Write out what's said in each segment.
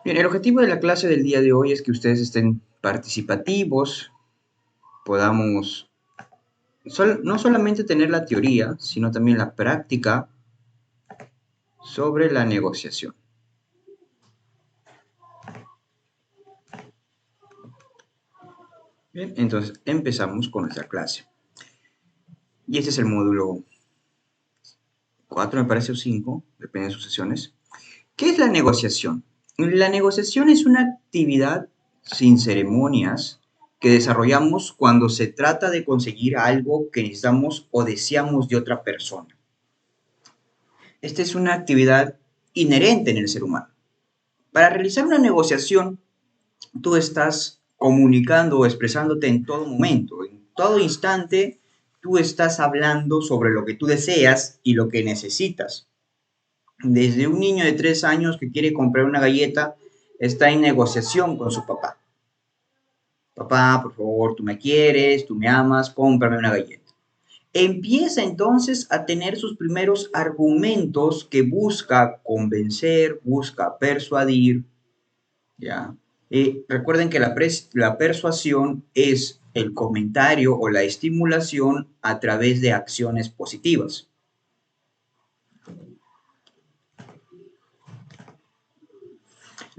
Bien, el objetivo de la clase del día de hoy es que ustedes estén participativos, podamos no solamente tener la teoría, sino también la práctica sobre la negociación. Bien, entonces empezamos con nuestra clase. Y este es el módulo 4, me parece, o 5, depende de sus sesiones. ¿Qué es la negociación? La negociación es una actividad sin ceremonias que desarrollamos cuando se trata de conseguir algo que necesitamos o deseamos de otra persona. Esta es una actividad inherente en el ser humano. Para realizar una negociación, tú estás comunicando o expresándote en todo momento, en todo instante, tú estás hablando sobre lo que tú deseas y lo que necesitas. Desde un niño de 3 años que quiere comprar una galleta, está en negociación con su papá. Papá, por favor, tú me quieres, tú me amas, cómprame una galleta. Empieza entonces a tener sus primeros argumentos que busca convencer, busca persuadir, ¿ya? Recuerden que la persuasión es el comentario o la estimulación a través de acciones positivas.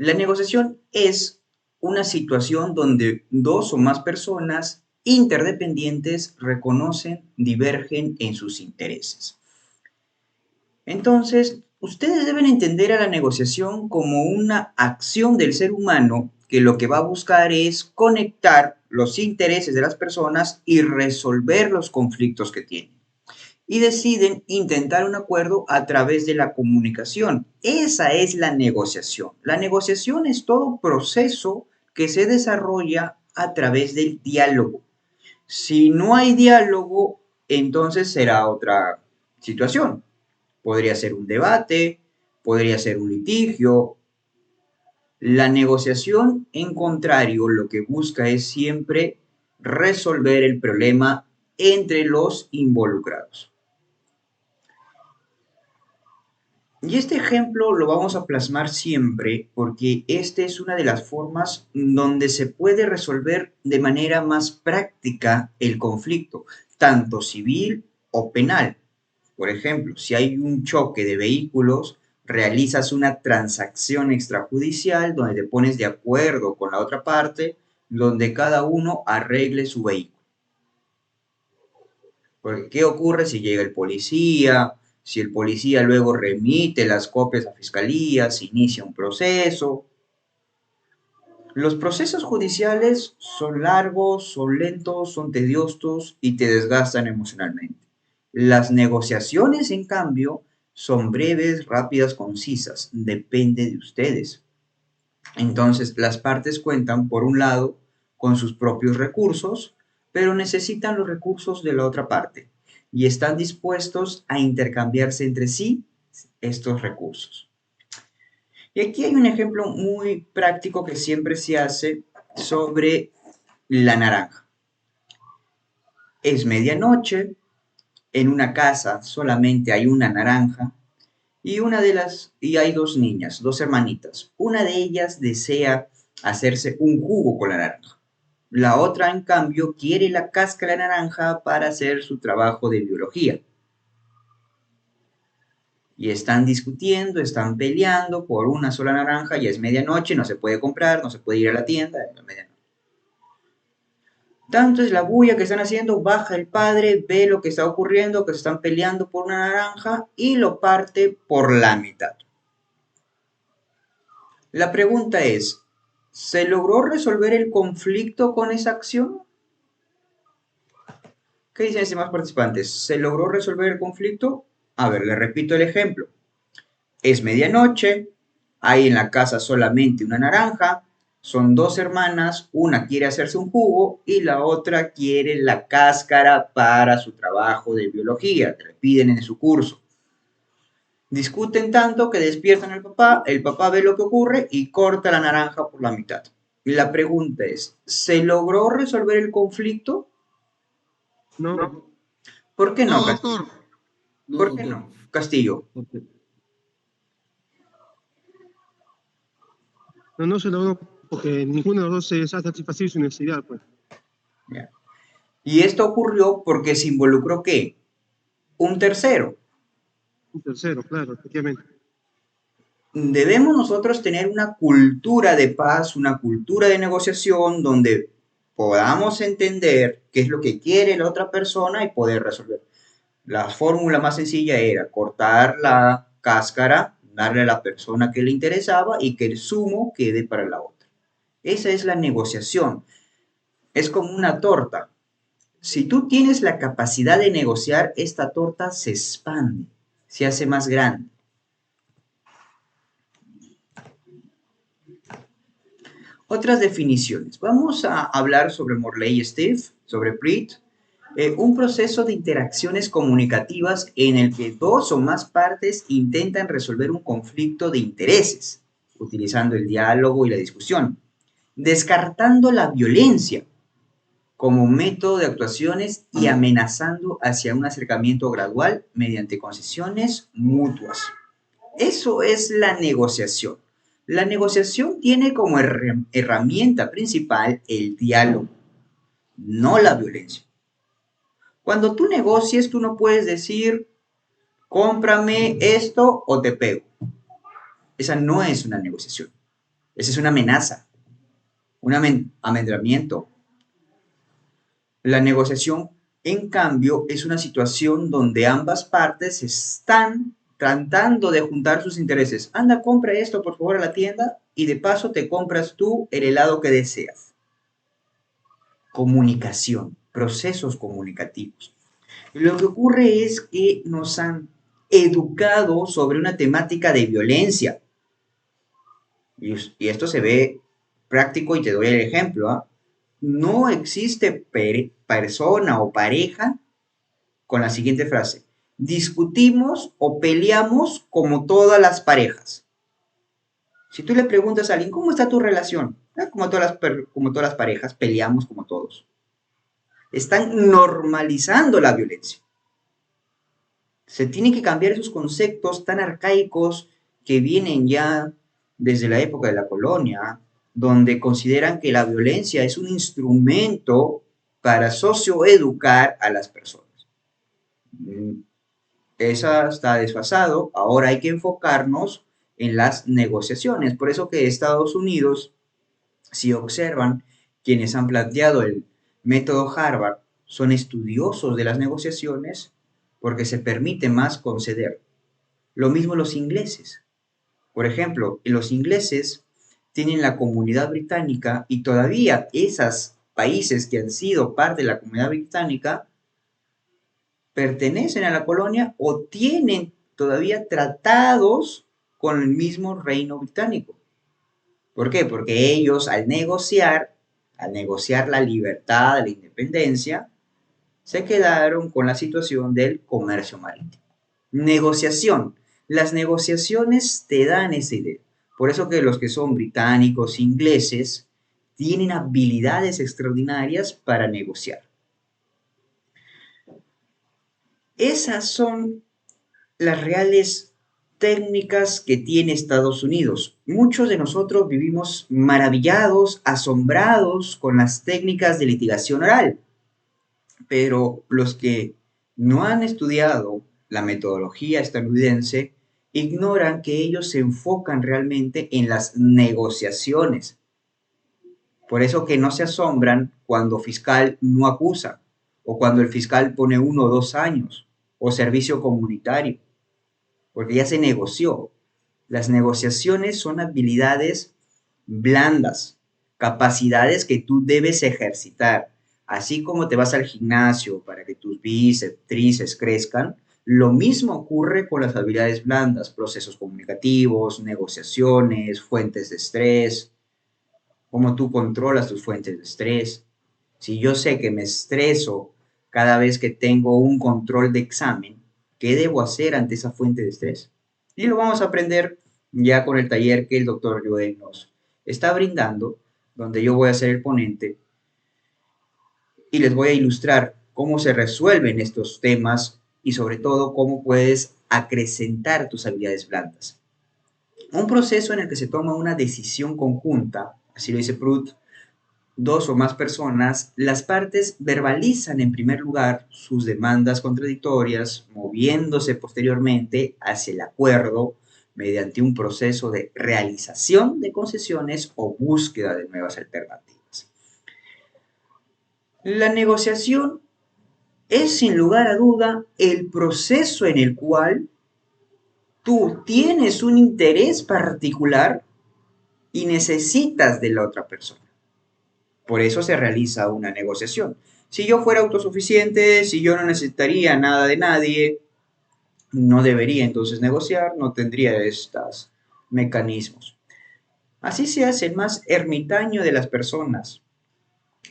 La negociación es una situación donde dos o más personas interdependientes reconocen, divergen en sus intereses. Entonces, ustedes deben entender a la negociación como una acción del ser humano que lo que va a buscar es conectar los intereses de las personas y resolver los conflictos que tienen. Y deciden intentar un acuerdo a través de la comunicación. Esa es la negociación. La negociación es todo proceso que se desarrolla a través del diálogo. Si no hay diálogo, entonces será otra situación. Podría ser un debate, podría ser un litigio. La negociación, en contrario, lo que busca es siempre resolver el problema entre los involucrados. Y este ejemplo lo vamos a plasmar siempre porque esta es una de las formas donde se puede resolver de manera más práctica el conflicto, tanto civil o penal. Por ejemplo, si hay un choque de vehículos, realizas una transacción extrajudicial donde te pones de acuerdo con la otra parte, donde cada uno arregle su vehículo. Porque, ¿qué ocurre si llega el policía? Si el policía luego remite las copias a fiscalía, se inicia un proceso. Los procesos judiciales son largos, son lentos, son tediosos y te desgastan emocionalmente. Las negociaciones, en cambio, son breves, rápidas, concisas. Depende de ustedes. Entonces, las partes cuentan, por un lado, con sus propios recursos, pero necesitan los recursos de la otra parte y están dispuestos a intercambiarse entre sí estos recursos. Y aquí hay un ejemplo muy práctico que siempre se hace sobre la naranja. Es medianoche, en una casa solamente hay una naranja y hay dos niñas, dos hermanitas. Una de ellas desea hacerse un jugo con la naranja. La otra, en cambio, quiere la cáscara de la naranja para hacer su trabajo de biología. Y están discutiendo, están peleando por una sola naranja, ya es medianoche, no se puede comprar, no se puede ir a la tienda, es medianoche. Tanto es la bulla que están haciendo, baja el padre, ve lo que está ocurriendo, que se están peleando por una naranja y lo parte por la mitad. La pregunta es, ¿se logró resolver el conflicto con esa acción? ¿Qué dicen los demás participantes? ¿Se logró resolver el conflicto? A ver, le repito el ejemplo. Es medianoche, hay en la casa solamente una naranja, son dos hermanas, una quiere hacerse un jugo y la otra quiere la cáscara para su trabajo de biología, que le piden en su curso. Discuten tanto que despiertan al papá, el papá ve lo que ocurre y corta la naranja por la mitad. Y la pregunta es, ¿se logró resolver el conflicto? No, ¿Por qué no, no, Castillo? doctor. No, ¿Por qué doctor. no, Castillo? Porque, No, no se logró porque ninguno de los dos se ha satisfacido su necesidad, pues. ¿Ya? Y esto ocurrió porque se involucró ¿qué? Un tercero. Un tercero, claro, efectivamente. Debemos nosotros tener una cultura de paz, una cultura de negociación donde podamos entender qué es lo que quiere la otra persona y poder resolver. La fórmula más sencilla era cortar la cáscara, darle a la persona que le interesaba y que el zumo quede para la otra. Esa es la negociación. Es como una torta. Si tú tienes la capacidad de negociar, esta torta se expande, se hace más grande. Otras definiciones. Vamos a hablar sobre Morley y Steve, sobre Pritt, un proceso de interacciones comunicativas en el que dos o más partes intentan resolver un conflicto de intereses, utilizando el diálogo y la discusión, descartando la violencia como método de actuaciones y amenazando hacia un acercamiento gradual mediante concesiones mutuas. Eso es la negociación. La negociación tiene como herramienta principal el diálogo, no la violencia. Cuando tú negocies, tú no puedes decir, cómprame esto o te pego. Esa no es una negociación. Esa es una amenaza, un amedrentamiento. La negociación, en cambio, es una situación donde ambas partes están tratando de juntar sus intereses. Anda, compra esto por favor a la tienda y de paso te compras tú el helado que deseas. Comunicación, procesos comunicativos. Lo que ocurre es que nos han educado sobre una temática de violencia. Y esto se ve práctico y te doy el ejemplo. ¿Ah? No existe persona o pareja con la siguiente frase. Discutimos o peleamos como todas las parejas. Si tú le preguntas a alguien, ¿cómo está tu relación? Ah, como todas las parejas, peleamos como todos. Están normalizando la violencia. Se tienen que cambiar esos conceptos tan arcaicos que vienen ya desde la época de la colonia, donde consideran que la violencia es un instrumento para socioeducar a las personas. Esa está desfasado, ahora hay que enfocarnos en las negociaciones. Por eso que Estados Unidos, si observan, quienes han planteado el método Harvard son estudiosos de las negociaciones porque se permite más conceder. Lo mismo los ingleses. Por ejemplo, los ingleses tienen la comunidad británica y todavía esos países que han sido parte de la comunidad británica pertenecen a la colonia o tienen todavía tratados con el mismo reino británico. ¿Por qué? Porque ellos al negociar la libertad, la independencia, se quedaron con la situación del comercio marítimo. Negociación. Las negociaciones te dan esa idea. Por eso que los que son británicos, ingleses, tienen habilidades extraordinarias para negociar. Esas son las reales técnicas que tiene Estados Unidos. Muchos de nosotros vivimos maravillados, asombrados con las técnicas de litigación oral, pero los que no han estudiado la metodología estadounidense ignoran que ellos se enfocan realmente en las negociaciones. Por eso que no se asombran cuando fiscal no acusa o cuando el fiscal pone 1 o 2 años o servicio comunitario porque ya se negoció. Las negociaciones son habilidades blandas, capacidades que tú debes ejercitar. Así como te vas al gimnasio para que tus bíceps, tríceps crezcan, lo mismo ocurre con las habilidades blandas, procesos comunicativos, negociaciones, fuentes de estrés, cómo tú controlas tus fuentes de estrés. Si yo sé que me estreso cada vez que tengo un control de examen, ¿qué debo hacer ante esa fuente de estrés? Y lo vamos a aprender ya con el taller que el doctor Joel nos está brindando, donde yo voy a ser el ponente y les voy a ilustrar cómo se resuelven estos temas y sobre todo cómo puedes acrecentar tus habilidades blandas. Un proceso en el que se toma una decisión conjunta, así lo dice Prout, dos o más personas, las partes verbalizan en primer lugar sus demandas contradictorias, moviéndose posteriormente hacia el acuerdo mediante un proceso de realización de concesiones o búsqueda de nuevas alternativas. La negociación es sin lugar a duda el proceso en el cual tú tienes un interés particular y necesitas de la otra persona. Por eso se realiza una negociación. Si yo fuera autosuficiente, si yo no necesitaría nada de nadie, no debería entonces negociar, no tendría estos mecanismos. Así se hace el más ermitaño de las personas.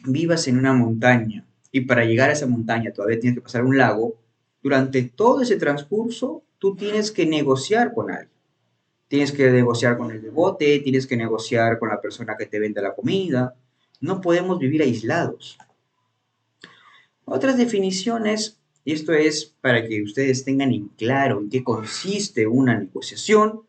Vivas en una montaña y para llegar a esa montaña todavía tienes que pasar un lago. Durante todo ese transcurso, tú tienes que negociar con alguien. Tienes que negociar con el de bote, tienes que negociar con la persona que te vende la comida. No podemos vivir aislados. Otras definiciones, y esto es para que ustedes tengan en claro en qué consiste una negociación,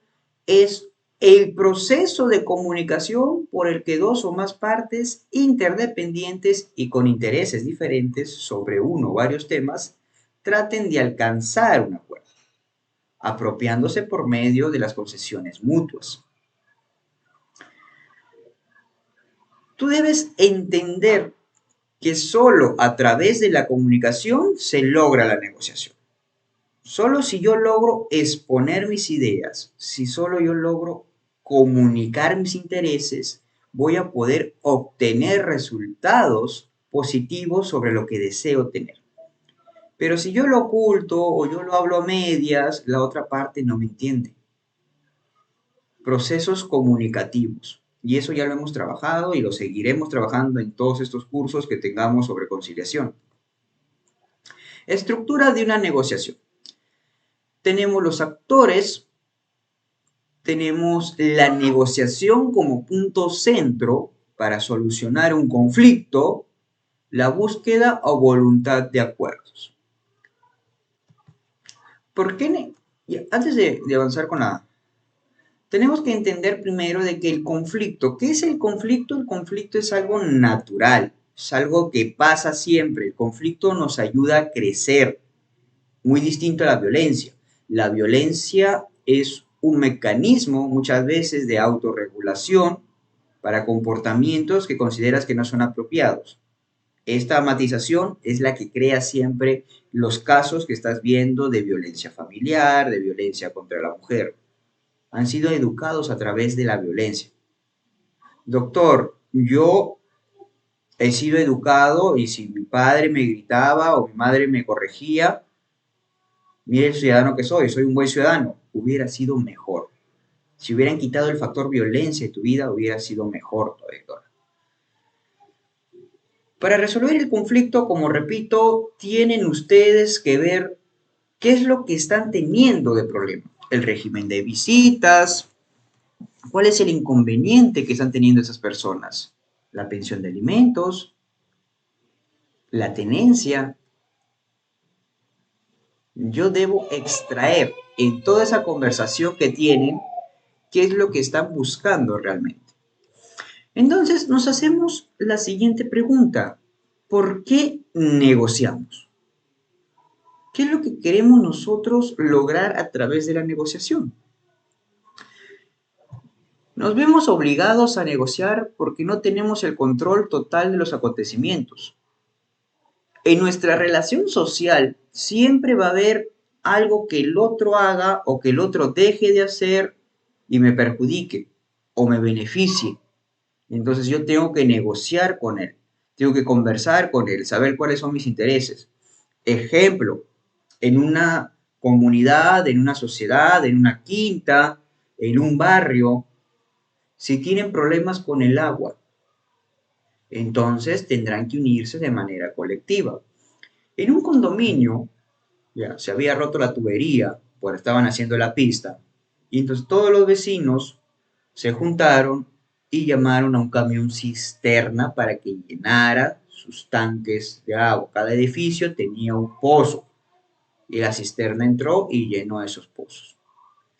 es el proceso de comunicación por el que dos o más partes interdependientes y con intereses diferentes sobre uno o varios temas traten de alcanzar un acuerdo, apropiándose por medio de las concesiones mutuas. Tú debes entender que solo a través de la comunicación se logra la negociación. Solo si yo logro exponer mis ideas, si solo yo logro comunicar mis intereses, voy a poder obtener resultados positivos sobre lo que deseo tener. Pero si yo lo oculto o yo lo hablo a medias, la otra parte no me entiende. Procesos comunicativos. Y eso ya lo hemos trabajado y lo seguiremos trabajando en todos estos cursos que tengamos sobre conciliación. Estructura de una negociación. Tenemos los actores, tenemos la negociación como punto centro para solucionar un conflicto, la búsqueda o voluntad de acuerdos. ¿Por qué? Antes de avanzar con la... Tenemos que entender primero de que el conflicto, ¿qué es el conflicto? El conflicto es algo natural, es algo que pasa siempre. El conflicto nos ayuda a crecer, muy distinto a la violencia. La violencia es un mecanismo muchas veces de autorregulación para comportamientos que consideras que no son apropiados. Esta matización es la que crea siempre los casos que estás viendo de violencia familiar, de violencia contra la mujer. Han sido educados a través de la violencia. Doctor, yo he sido educado y si mi padre me gritaba o mi madre me corregía, mire el ciudadano que soy un buen ciudadano, hubiera sido mejor. Si hubieran quitado el factor violencia de tu vida, hubiera sido mejor, doctor. Para resolver el conflicto, como repito, tienen ustedes que ver qué es lo que están teniendo de problema. El régimen de visitas, cuál es el inconveniente que están teniendo esas personas. La pensión de alimentos, la tenencia. Yo debo extraer en toda esa conversación que tienen qué es lo que están buscando realmente. Entonces nos hacemos la siguiente pregunta. ¿Por qué negociamos? ¿Qué es lo que queremos nosotros lograr a través de la negociación? Nos vemos obligados a negociar porque no tenemos el control total de los acontecimientos. En nuestra relación social siempre va a haber algo que el otro haga o que el otro deje de hacer y me perjudique o me beneficie. Entonces yo tengo que negociar con él, tengo que conversar con él, saber cuáles son mis intereses. Ejemplo, en una comunidad, en una sociedad, en una quinta, en un barrio, si tienen problemas con el agua, entonces tendrán que unirse de manera colectiva. En un condominio, ya se había roto la tubería, pues estaban haciendo la pista, y entonces todos los vecinos se juntaron y llamaron a un camión cisterna para que llenara sus tanques de agua. Cada edificio tenía un pozo y la cisterna entró y llenó esos pozos.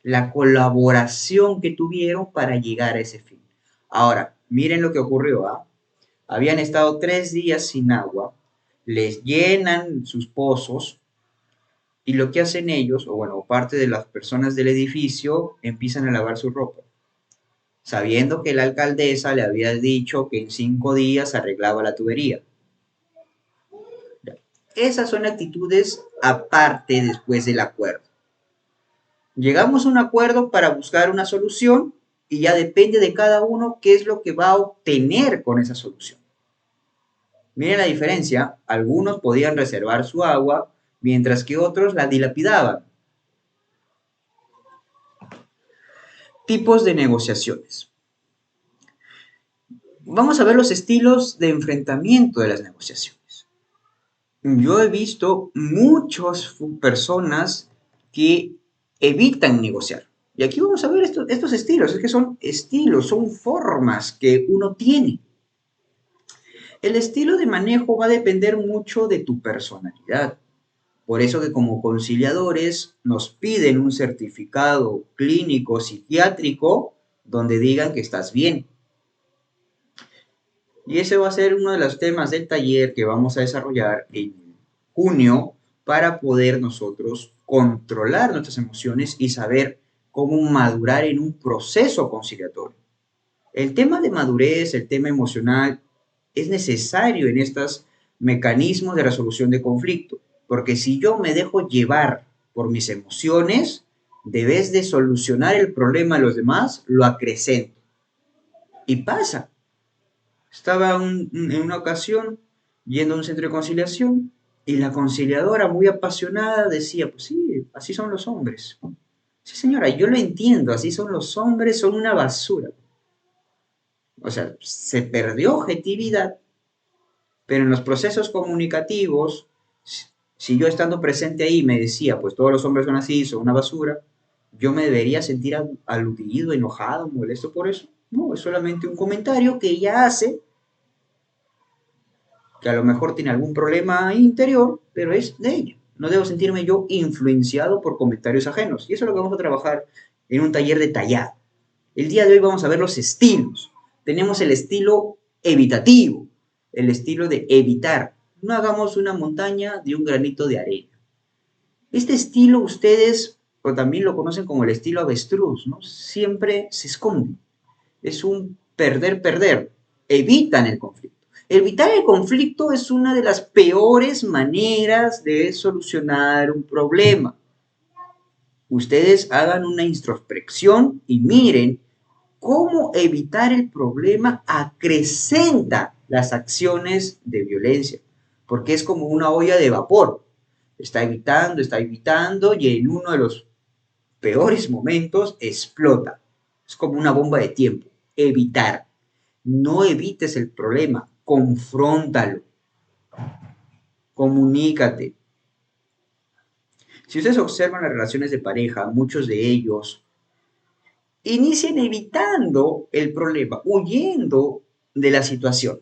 la colaboración que tuvieron para llegar a ese fin. Ahora, miren lo que ocurrió, ¿ah? Habían estado 3 días sin agua, les llenan sus pozos y lo que hacen ellos, o bueno, parte de las personas del edificio, empiezan a lavar su ropa, sabiendo que la alcaldesa le había dicho que en 5 días arreglaba la tubería. Esas son actitudes aparte después del acuerdo. Llegamos a un acuerdo para buscar una solución y ya depende de cada uno qué es lo que va a obtener con esa solución. Miren la diferencia, algunos podían reservar su agua, mientras que otros la dilapidaban. Tipos de negociaciones. Vamos a ver los estilos de enfrentamiento de las negociaciones. Yo he visto muchas personas que evitan negociar. Y aquí vamos a ver estos estilos, es que son estilos, son formas que uno tiene. El estilo de manejo va a depender mucho de tu personalidad. Por eso que como conciliadores nos piden un certificado clínico psiquiátrico donde digan que estás bien. Y ese va a ser uno de los temas del taller que vamos a desarrollar en junio para poder nosotros controlar nuestras emociones y saber cómo madurar en un proceso conciliatorio. El tema de madurez, el tema emocional, es necesario en estos mecanismos de resolución de conflicto, porque si yo me dejo llevar por mis emociones, de vez de solucionar el problema a los demás, lo acrecento. Y pasa. Estaba en una ocasión yendo a un centro de conciliación y la conciliadora muy apasionada decía, pues sí, así son los hombres. Sí, señora, yo lo entiendo, así son los hombres, son una basura. O sea, se perdió objetividad, pero en los procesos comunicativos, si yo estando presente ahí me decía, pues todos los hombres son así, son una basura, yo me debería sentir aludido, enojado, molesto por eso. No, es solamente un comentario que ella hace, que a lo mejor tiene algún problema interior, pero es de ella. No debo sentirme yo influenciado por comentarios ajenos. Y eso es lo que vamos a trabajar en un taller detallado. El día de hoy vamos a ver los estilos. Tenemos el estilo evitativo, el estilo de evitar. No hagamos una montaña de un granito de arena. Este estilo ustedes, o también lo conocen como el estilo avestruz, ¿no? Siempre se esconde. Es un perder-perder. Evitan el conflicto. Evitar el conflicto es una de las peores maneras de solucionar un problema. Ustedes hagan una introspección y miren cómo evitar el problema acrecenta las acciones de violencia, porque es como una olla de vapor. Está evitando y en uno de los peores momentos explota. Es como una bomba de tiempo. Evitar. No evites el problema, confróntalo, comunícate. Si ustedes observan las relaciones de pareja, muchos de ellos inician evitando el problema, huyendo de la situación.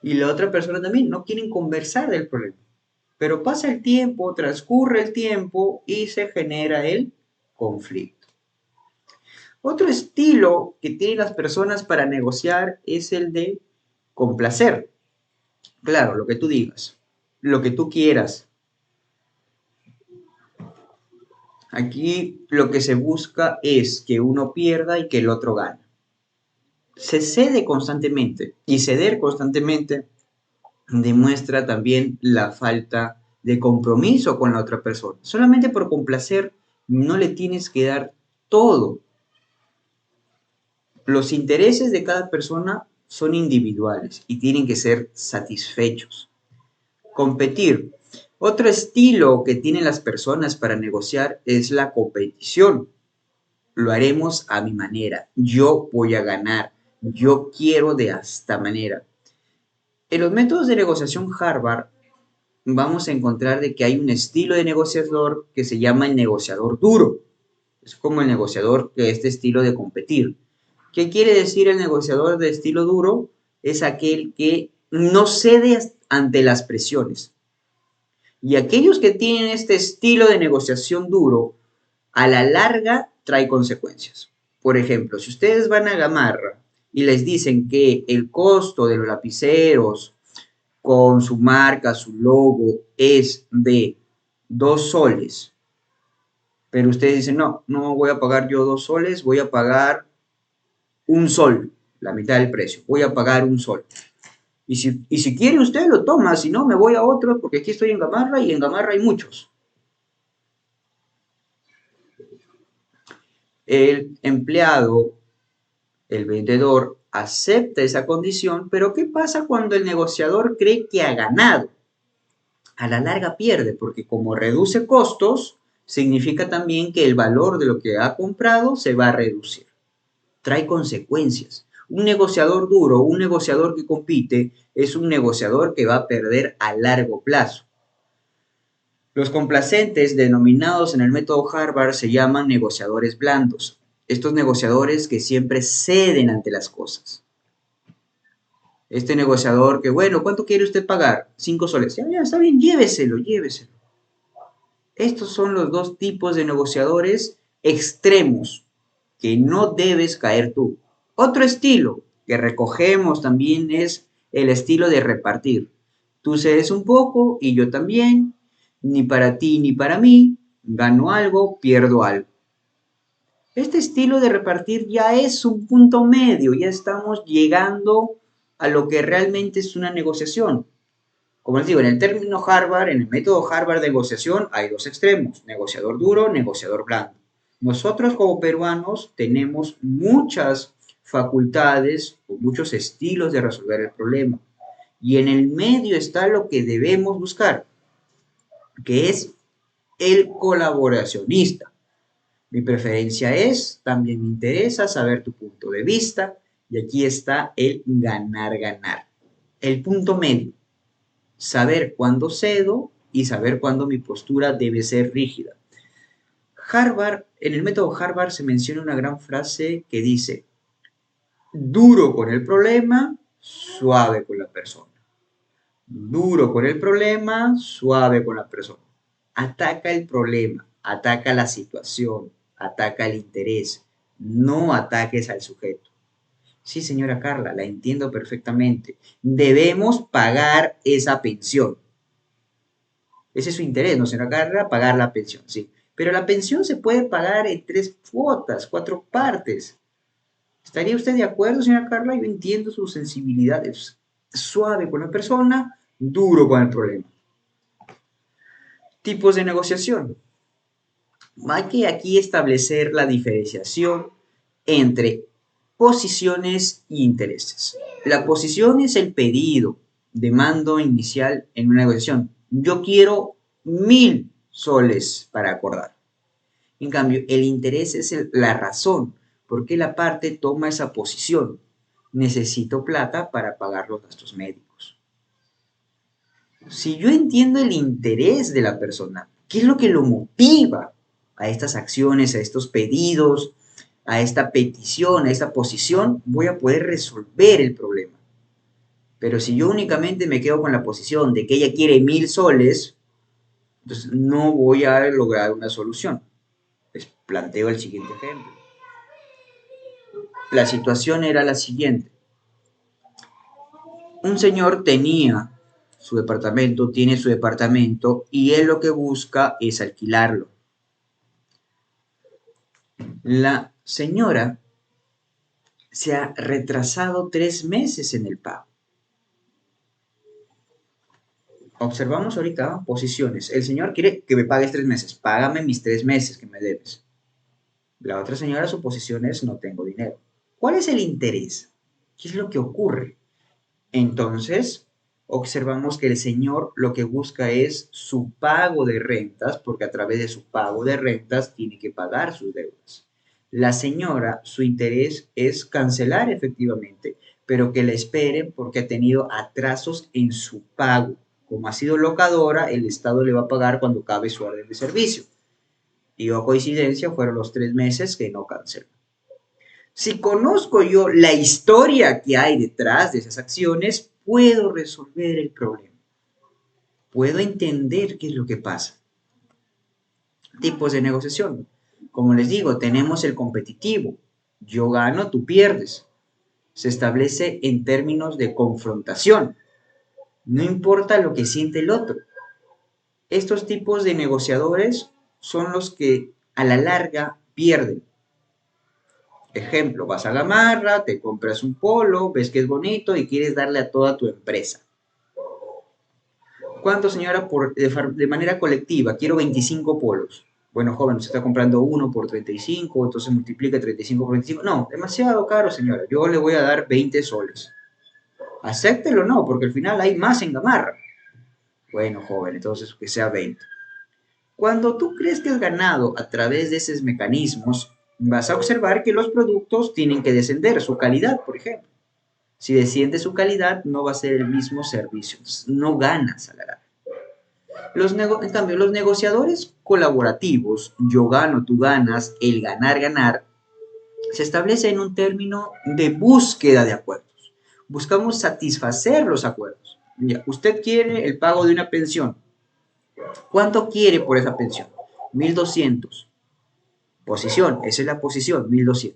Y la otra persona también no quieren conversar del problema. Pero pasa el tiempo, transcurre el tiempo y se genera el conflicto. Otro estilo que tienen las personas para negociar es el de complacer. Claro, lo que tú digas, lo que tú quieras. Aquí lo que se busca es que uno pierda y que el otro gane. Se cede constantemente y ceder constantemente demuestra también la falta de compromiso con la otra persona. Solamente por complacer no le tienes que dar todo. Los intereses de cada persona son individuales y tienen que ser satisfechos. Competir. Otro estilo que tienen las personas para negociar es la competición. Lo haremos a mi manera. Yo voy a ganar. Yo quiero de esta manera. En los métodos de negociación Harvard vamos a encontrar de que hay un estilo de negociador que se llama el negociador duro. Es como el negociador que este estilo de competir. ¿Qué quiere decir el negociador de estilo duro? Es aquel que no cede ante las presiones. Y aquellos que tienen este estilo de negociación duro, a la larga trae consecuencias. Por ejemplo, si ustedes van a Gamarra y les dicen que el costo de los lapiceros con su marca, su logo, es de 2 soles, pero ustedes dicen, no, no voy a pagar yo 2 soles, voy a pagar 1 sol, la mitad del precio, voy a pagar 1 sol. Y si quiere usted lo toma, si no me voy a otro, porque aquí estoy en Gamarra y en Gamarra hay muchos. El empleado, el vendedor, acepta esa condición, pero ¿qué pasa cuando el negociador cree que ha ganado? A la larga pierde, porque como reduce costos, significa también que el valor de lo que ha comprado se va a reducir. Trae consecuencias. Un negociador duro, un negociador que compite, es un negociador que va a perder a largo plazo. Los complacentes, denominados en el método Harvard, se llaman negociadores blandos. Estos negociadores que siempre ceden ante las cosas. Este negociador que, bueno, ¿cuánto quiere usted pagar? 5 soles. Ya, está bien, lléveselo, lléveselo. Estos son los dos tipos de negociadores extremos que no debes caer tú. Otro estilo que recogemos también es el estilo de repartir. Tú cedes un poco y yo también, ni para ti ni para mí, gano algo, pierdo algo. Este estilo de repartir ya es un punto medio, ya estamos llegando a lo que realmente es una negociación. Como les digo, en el término Harvard, en el método Harvard de negociación, hay dos extremos, negociador duro, negociador blando. Nosotros como peruanos tenemos muchas facultades o muchos estilos de resolver el problema. Y en el medio está lo que debemos buscar, que es el colaboracionista. Mi preferencia es, también me interesa saber tu punto de vista, y aquí está el ganar-ganar. El punto medio, saber cuándo cedo y saber cuándo mi postura debe ser rígida. Harvard, en el método Harvard se menciona una gran frase que dice, duro con el problema, suave con la persona. Duro con el problema, suave con la persona. Ataca el problema, ataca la situación, ataca el interés, no ataques al sujeto. Sí, señora Carla, la entiendo perfectamente. Debemos pagar esa pensión. Ese es su interés, ¿no, señora Carla? Pagar la pensión, sí. Pero la pensión se puede pagar en 3 cuotas, 4 partes. ¿Estaría usted de acuerdo, señora Carla? Yo entiendo sus sensibilidades. Suave con la persona, duro con el problema. Tipos de negociación. Hay que aquí establecer la diferenciación entre posiciones e intereses. La posición es el pedido de mando inicial en una negociación. Yo quiero 1.000 soles para acordar. En cambio, el interés es la razón por qué la parte toma esa posición. Necesito plata para pagar los gastos médicos. Si yo entiendo el interés de la persona, ¿qué es lo que lo motiva a estas acciones, a estos pedidos, a esta petición, a esta posición? Voy a poder resolver el problema. Pero si yo únicamente me quedo con la posición de que ella quiere 1.000 soles, entonces no voy a lograr una solución. Les planteo el siguiente ejemplo. La situación era la siguiente. Un señor tenía su departamento, tiene su departamento y él lo que busca es alquilarlo. La señora se ha retrasado 3 meses en el pago. Observamos ahorita posiciones. El señor quiere que me pagues 3 meses. Págame mis 3 meses que me debes. La otra señora, su posición es no tengo dinero. ¿Cuál es el interés? ¿Qué es lo que ocurre? Entonces, observamos que el señor lo que busca es su pago de rentas, porque a través de su pago de rentas tiene que pagar sus deudas. La señora, su interés es cancelar efectivamente, pero que la esperen porque ha tenido atrasos en su pago. Como ha sido locadora, el Estado le va a pagar cuando acabe su orden de servicio. Y o coincidencia, fueron los 3 meses que no canceló. Si conozco yo la historia que hay detrás de esas acciones, puedo resolver el problema. puedo entender qué es lo que pasa. Tipos de negociación. Como les digo, tenemos el competitivo. Yo gano, tú pierdes. Se establece en términos de confrontación. No importa lo que siente el otro. Estos tipos de negociadores son los que a la larga pierden. Ejemplo, vas a la marra, te compras un polo, ves que es bonito y quieres darle a toda tu empresa. ¿Cuánto, señora, de manera colectiva? Quiero 25 polos. Bueno, joven, usted está comprando uno por 35, entonces multiplica 35 por 25. No, demasiado caro, señora. Yo le voy a dar 20 soles. Acéptelo o no, porque al final hay más en Gamarra. Bueno, joven, entonces que sea 20. Cuando tú crees que has ganado a través de esos mecanismos, vas a observar que los productos tienen que descender su calidad, por ejemplo. Si desciende su calidad, no va a ser el mismo servicio. Entonces, no ganas a la larga. En cambio, los negociadores colaborativos, yo gano, tú ganas, el ganar, ganar, se establece en un término de búsqueda de acuerdos. Buscamos satisfacer los acuerdos. Ya, usted quiere el pago de una pensión. ¿Cuánto quiere por esa pensión? 1.200. Posición, esa es la posición, 1.200.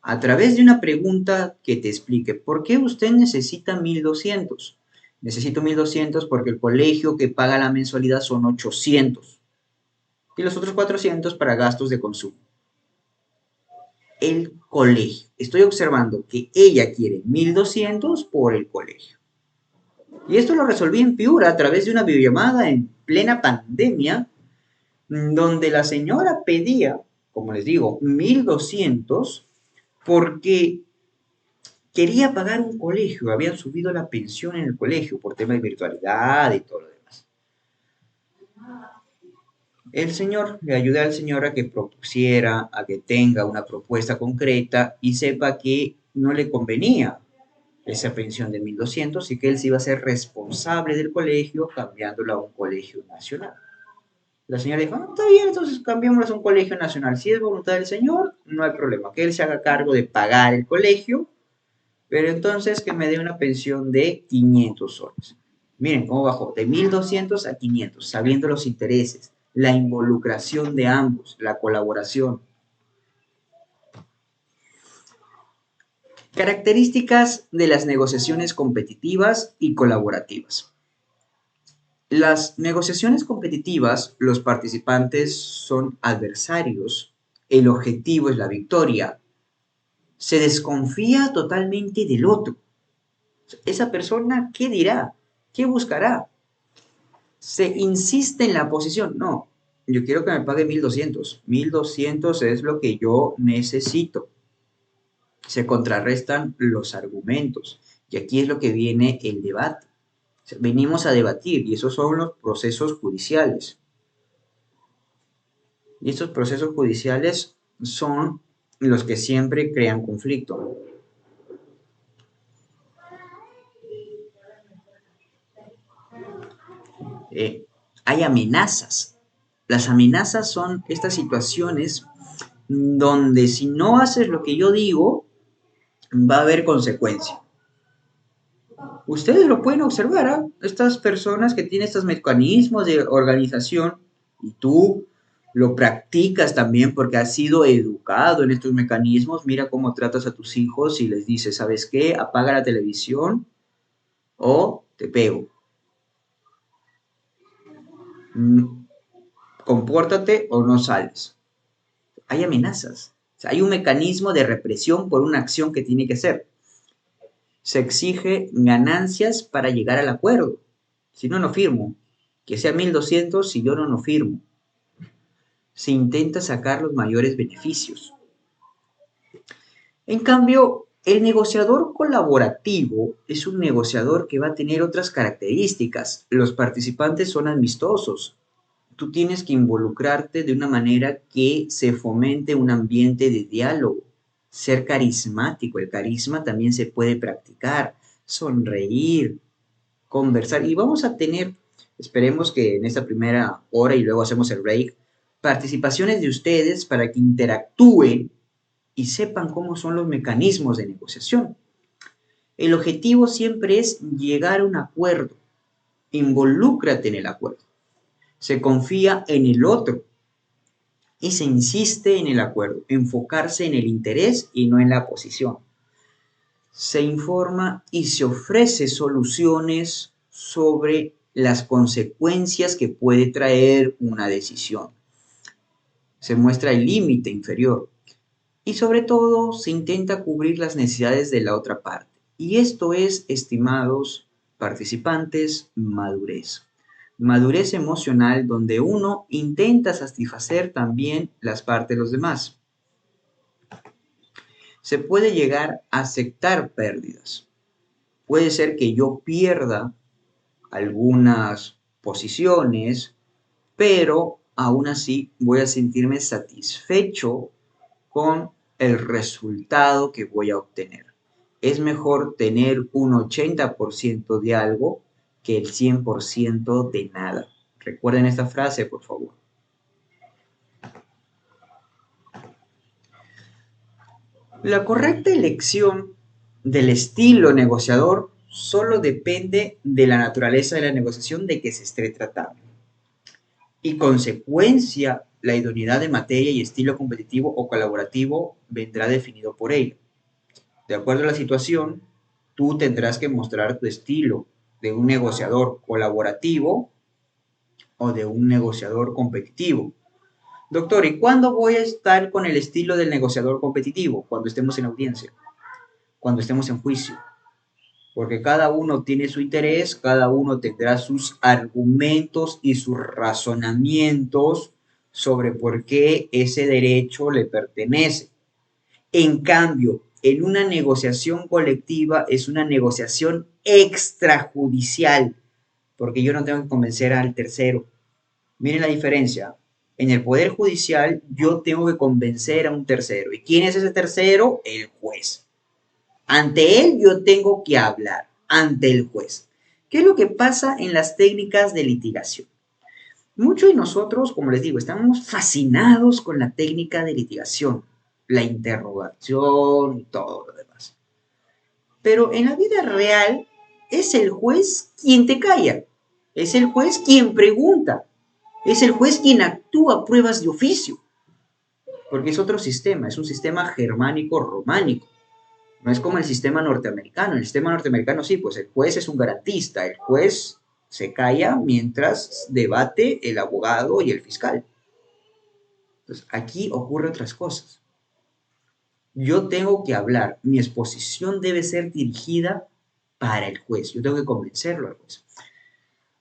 A través de una pregunta que te explique, ¿por qué usted necesita 1.200? Necesito 1.200 porque el colegio que paga la mensualidad son 800 y los otros 400 para gastos de consumo. El colegio. Estoy observando que ella quiere 1.200 por el colegio. Y esto lo resolví en Piura a través de una videollamada en plena pandemia, donde la señora pedía, como les digo, 1.200 porque quería pagar un colegio, habían subido la pensión en el colegio por tema de virtualidad y todo lo demás. El señor, le ayudé al señor a que propusiera, a que tenga una propuesta concreta y sepa que no le convenía esa pensión de 1.200 y que él se iba a ser responsable del colegio cambiándolo a un colegio nacional. La señora dijo, está bien, entonces cambiémoslo a un colegio nacional. Si es voluntad del señor, no hay problema, que él se haga cargo de pagar el colegio, pero entonces que me dé una pensión de 500 soles. Miren cómo bajó, de 1.200 a 500, sabiendo los intereses, la involucración de ambos, la colaboración. Características de las negociaciones competitivas y colaborativas. Las negociaciones competitivas, los participantes son adversarios, el objetivo es la victoria, se desconfía totalmente del otro. Esa persona, ¿qué dirá? ¿Qué buscará? Se insiste en la posición. No, yo quiero que me pague 1.200. 1.200 es lo que yo necesito. Se contrarrestan los argumentos. Y aquí es lo que viene el debate. O sea, venimos a debatir y esos son los procesos judiciales. Y estos procesos judiciales son los que siempre crean conflicto. Hay amenazas. Las amenazas son estas situaciones donde si no haces lo que yo digo, va a haber consecuencia. Ustedes lo pueden observar, ¿eh? Estas personas que tienen estos mecanismos de organización y tú lo practicas también porque has sido educado en estos mecanismos, mira cómo tratas a tus hijos y les dices, ¿sabes qué? Apaga la televisión o te pego. Compórtate o no sales. Hay amenazas. O sea, hay un mecanismo de represión por una acción que tiene que hacer. Se exige ganancias para llegar al acuerdo. Si no, no firmo. Que sea 1.200, si yo no firmo. Se intenta sacar los mayores beneficios. En cambio, el negociador colaborativo es un negociador que va a tener otras características. Los participantes son amistosos. Tú tienes que involucrarte de una manera que se fomente un ambiente de diálogo. Ser carismático. El carisma también se puede practicar. Sonreír, conversar. Y vamos a tener, esperemos que en esta primera hora y luego hacemos el break, participaciones de ustedes para que interactúen y sepan cómo son los mecanismos de negociación. El objetivo siempre es llegar a un acuerdo. Involúcrate en el acuerdo. Se confía en el otro y se insiste en el acuerdo, enfocarse en el interés y no en la posición. Se informa y se ofrece soluciones sobre las consecuencias que puede traer una decisión. Se muestra el límite inferior y sobre todo se intenta cubrir las necesidades de la otra parte. Y esto es, estimados participantes, madurez. Madurez emocional donde uno intenta satisfacer también las partes de los demás. Se puede llegar a aceptar pérdidas. Puede ser que yo pierda algunas posiciones, pero aún así voy a sentirme satisfecho con el resultado que voy a obtener. Es mejor tener un 80% de algo que el 100% de nada. Recuerden esta frase, por favor. La correcta elección del estilo negociador solo depende de la naturaleza de la negociación de que se esté tratando. Y consecuencia, la idoneidad de materia y estilo competitivo o colaborativo vendrá definido por ello. De acuerdo a la situación, tú tendrás que mostrar tu estilo de un negociador colaborativo o de un negociador competitivo. Doctor, ¿y cuándo voy a estar con el estilo del negociador competitivo? Cuando estemos en audiencia, cuando estemos en juicio. Porque cada uno tiene su interés, cada uno tendrá sus argumentos y sus razonamientos sobre por qué ese derecho le pertenece. En cambio, en una negociación colectiva es una negociación extrajudicial, porque yo no tengo que convencer al tercero. Miren la diferencia. En el Poder Judicial yo tengo que convencer a un tercero. ¿Y quién es ese tercero? El juez. Ante él yo tengo que hablar, ante el juez. ¿Qué es lo que pasa en las técnicas de litigación? Muchos de nosotros, como les digo, estamos fascinados con la técnica de litigación, la interrogación y todo lo demás. Pero en la vida real es el juez quien te calla, es el juez quien pregunta, es el juez quien actúa pruebas de oficio, porque es otro sistema, es un sistema germánico-románico. No es como el sistema norteamericano. En el sistema norteamericano sí, pues el juez es un garantista, el juez se calla mientras debate el abogado y el fiscal. Entonces, aquí ocurre otras cosas. Yo tengo que hablar, mi exposición debe ser dirigida para el juez, yo tengo que convencerlo al juez.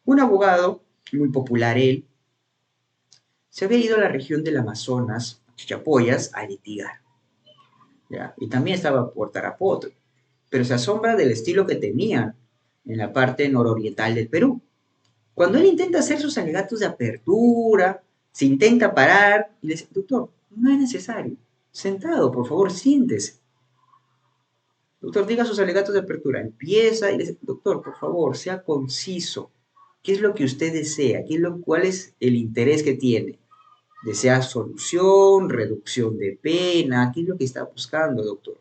Un abogado, muy popular él, se había ido a la región del Amazonas, Chichapoyas, a litigar. ¿Ya? Y también estaba por Tarapoto, pero se asombra del estilo que tenían en la parte nororiental del Perú. Cuando él intenta hacer sus alegatos de apertura, se intenta parar y le dice, doctor, no es necesario. Sentado, por favor, siéntese. Doctor, diga sus alegatos de apertura. Empieza y le dice, doctor, por favor, sea conciso. ¿Qué es lo que usted desea? ¿Cuál es el interés que tiene? ¿Desea solución, reducción de pena? ¿Qué es lo que está buscando, doctor?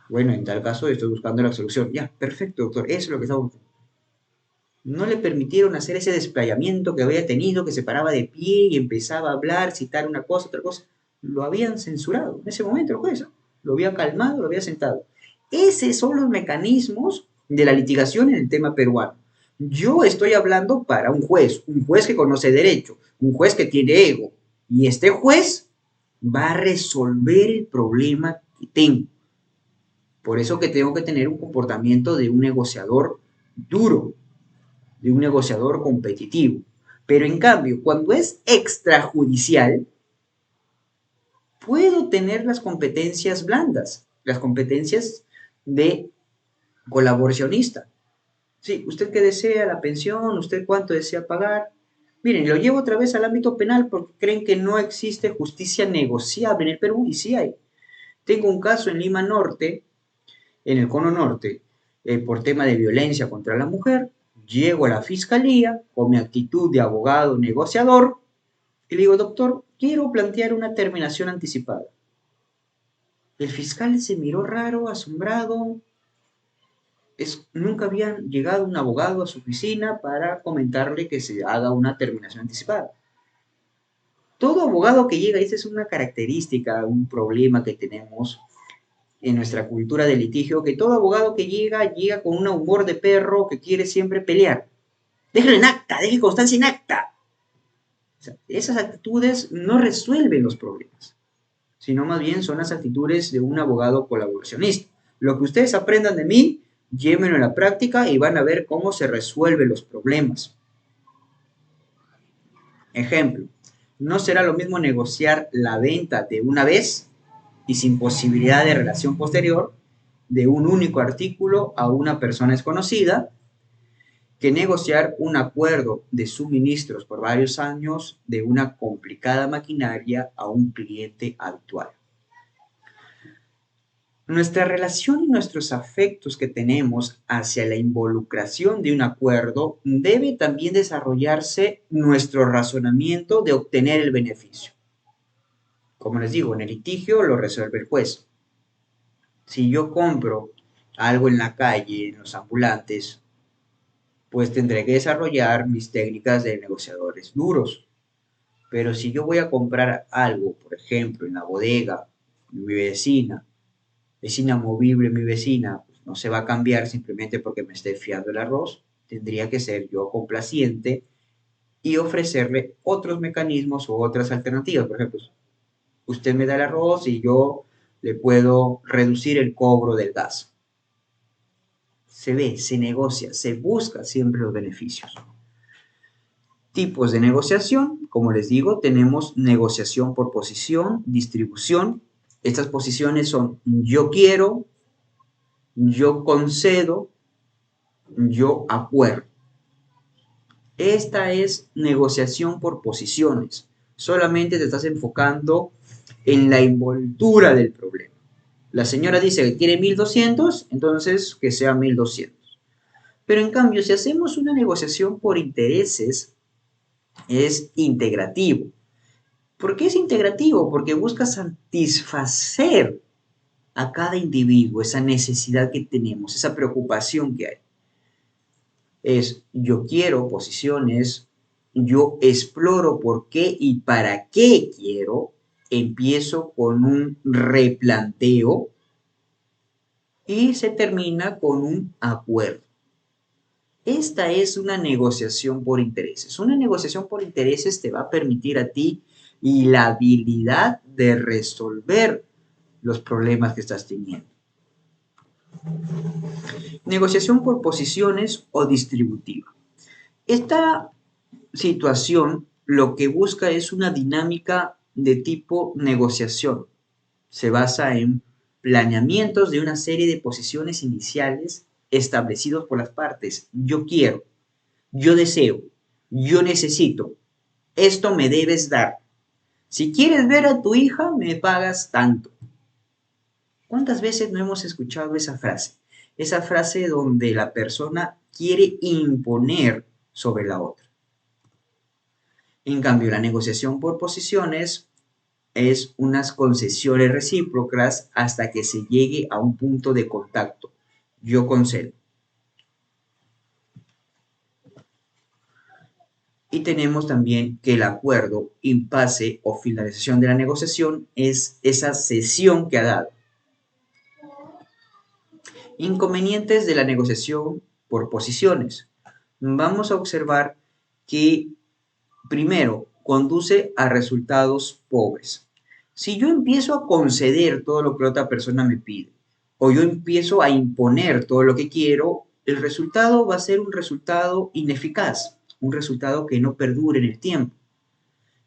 Bueno, en tal caso estoy buscando la solución. Ya, perfecto, doctor, eso es lo que estamos buscando. No le permitieron hacer ese desplayamiento que había tenido, que se paraba de pie y empezaba a hablar, citar una cosa, otra cosa. Lo habían censurado. En ese momento el juez lo había calmado, lo había sentado. Esos son los mecanismos de la litigación en el tema peruano. Yo estoy hablando para un juez que conoce derecho, un juez que tiene ego. Y este juez va a resolver el problema que tengo. Por eso que tengo que tener un comportamiento de un negociador duro, de un negociador competitivo. Pero en cambio, cuando es extrajudicial, puedo tener las competencias blandas, las competencias de colaboracionista. Sí, ¿usted qué desea? ¿La pensión? ¿Usted cuánto desea pagar? Miren, lo llevo otra vez al ámbito penal porque creen que no existe justicia negociable en el Perú y sí hay. Tengo un caso en Lima Norte, en el Cono Norte, por tema de violencia contra la mujer. Llego a la fiscalía con mi actitud de abogado negociador y le digo, doctor, quiero plantear una terminación anticipada. El fiscal se miró raro, asombrado, Nunca habían llegado un abogado a su oficina para comentarle que se haga una terminación anticipada. Todo abogado que llega, esa es una característica, un problema que tenemos en nuestra cultura de litigio, que todo abogado que llega con un humor de perro que quiere siempre pelear. Déjelo en acta, deje constancia en acta. O sea, esas actitudes no resuelven los problemas, sino más bien son las actitudes de un abogado colaboracionista. Lo que ustedes aprendan de mí, llévenlo a la práctica y van a ver cómo se resuelven los problemas. Ejemplo, no será lo mismo negociar la venta de una vez y sin posibilidad de relación posterior de un único artículo a una persona desconocida que negociar un acuerdo de suministros por varios años de una complicada maquinaria a un cliente habitual. Nuestra relación y nuestros afectos que tenemos hacia la involucración de un acuerdo debe también desarrollarse nuestro razonamiento de obtener el beneficio. Como les digo, en el litigio lo resuelve el juez. Si yo compro algo en la calle, en los ambulantes, pues tendré que desarrollar mis técnicas de negociadores duros. Pero si yo voy a comprar algo, por ejemplo, en la bodega, mi vecina movible, mi vecina, pues no se va a cambiar simplemente porque me esté fiando el arroz. Tendría que ser yo complaciente y ofrecerle otros mecanismos o otras alternativas. Por ejemplo, usted me da el arroz y yo le puedo reducir el cobro del gas. Se ve, se negocia, se busca siempre los beneficios. Tipos de negociación, como les digo, tenemos negociación por posición, distribución. Estas posiciones son yo quiero, yo concedo, yo acuerdo. Esta es negociación por posiciones. Solamente te estás enfocando en la envoltura del problema. La señora dice que quiere 1.200, entonces que sea 1.200. Pero en cambio, si hacemos una negociación por intereses, es integrativo. ¿Por qué es integrativo? Porque busca satisfacer a cada individuo esa necesidad que tenemos, esa preocupación que hay. Es yo quiero posiciones, yo exploro por qué y para qué quiero, empiezo con un replanteo y se termina con un acuerdo. Esta es una negociación por intereses. Una negociación por intereses te va a permitir a ti y la habilidad de resolver los problemas que estás teniendo. Negociación por posiciones o distributiva. Esta situación lo que busca es una dinámica de tipo negociación. Se basa en planeamientos de una serie de posiciones iniciales establecidos por las partes. Yo quiero, yo deseo, yo necesito, esto me debes dar. Si quieres ver a tu hija, me pagas tanto. ¿Cuántas veces no hemos escuchado esa frase? Esa frase donde la persona quiere imponer sobre la otra. En cambio, la negociación por posiciones es unas concesiones recíprocas hasta que se llegue a un punto de contacto. Yo concedo. Y tenemos también que el acuerdo, impasse o finalización de la negociación es esa cesión que ha dado. Inconvenientes de la negociación por posiciones. Vamos a observar que, primero, conduce a resultados pobres. Si yo empiezo a conceder todo lo que otra persona me pide, o yo empiezo a imponer todo lo que quiero, el resultado va a ser un resultado ineficaz, un resultado que no perdure en el tiempo.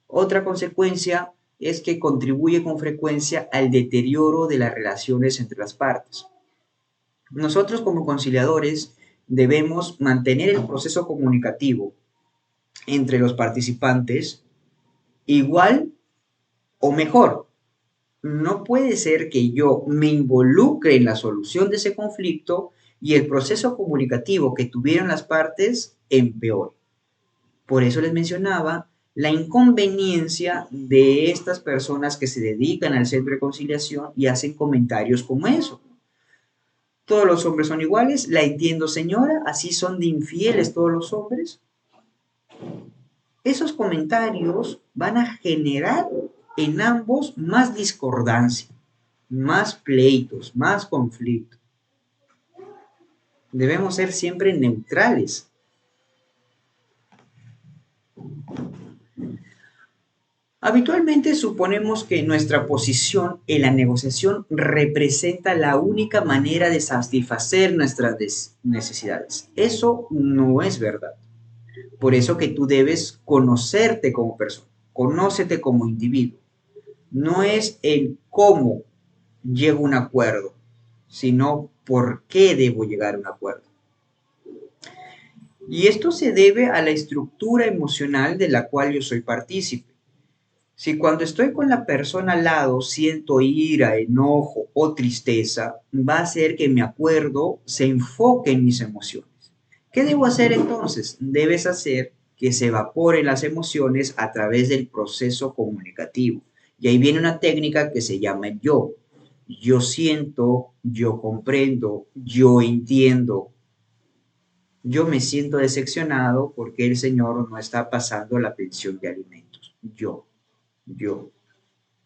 Otra consecuencia es que contribuye con frecuencia al deterioro de las relaciones entre las partes. Nosotros como conciliadores debemos mantener el proceso comunicativo entre los participantes igual o mejor. No puede ser que yo me involucre en la solución de ese conflicto y el proceso comunicativo que tuvieron las partes empeore. Por eso les mencionaba la inconveniencia de estas personas que se dedican al centro de conciliación y hacen comentarios como eso. Todos los hombres son iguales, la entiendo señora, así son de infieles todos los hombres. Esos comentarios van a generar en ambos más discordancia, más pleitos, más conflicto. Debemos ser siempre neutrales. Habitualmente suponemos que nuestra posición en la negociación representa la única manera de satisfacer nuestras necesidades. Eso no es verdad. Por eso que tú debes conocerte como persona, conócete como individuo. No es el cómo llego a un acuerdo, sino por qué debo llegar a un acuerdo. Y esto se debe a la estructura emocional de la cual yo soy partícipe. Si cuando estoy con la persona al lado siento ira, enojo o tristeza, va a hacer que mi acuerdo se enfoque en mis emociones. ¿Qué debo hacer entonces? Debes hacer que se evaporen las emociones a través del proceso comunicativo. Y ahí viene una técnica que se llama el yo. Yo siento, yo comprendo, yo entiendo. Yo me siento decepcionado porque el Señor no está pasando la pensión de alimentos. Yo.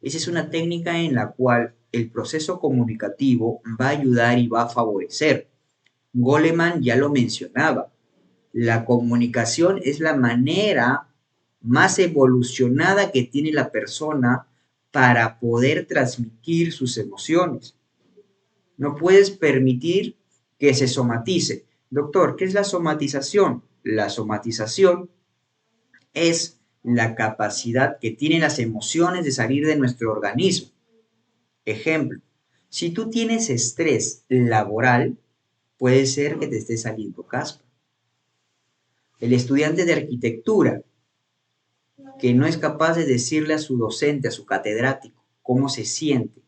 Esa es una técnica en la cual el proceso comunicativo va a ayudar y va a favorecer. Goleman ya lo mencionaba. La comunicación es la manera más evolucionada que tiene la persona para poder transmitir sus emociones. No puedes permitir que se somatice. Doctor, ¿qué es la somatización? La somatización es la capacidad que tienen las emociones de salir de nuestro organismo. Ejemplo, si tú tienes estrés laboral, puede ser que te esté saliendo caspa. El estudiante de arquitectura que no es capaz de decirle a su docente, a su catedrático, cómo se siente,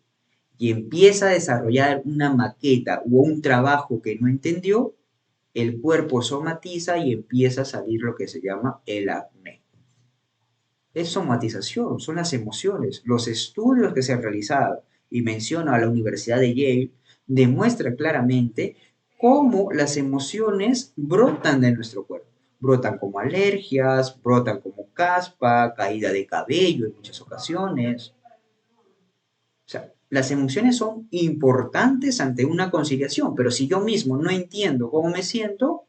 y empieza a desarrollar una maqueta o un trabajo que no entendió, el cuerpo somatiza y empieza a salir lo que se llama el acné. Es somatización, son las emociones. Los estudios que se han realizado, y menciono a la Universidad de Yale, demuestra claramente cómo las emociones brotan de nuestro cuerpo. Brotan como alergias, brotan como caspa, caída de cabello en muchas ocasiones. O sea, las emociones son importantes ante una conciliación, pero si yo mismo no entiendo cómo me siento,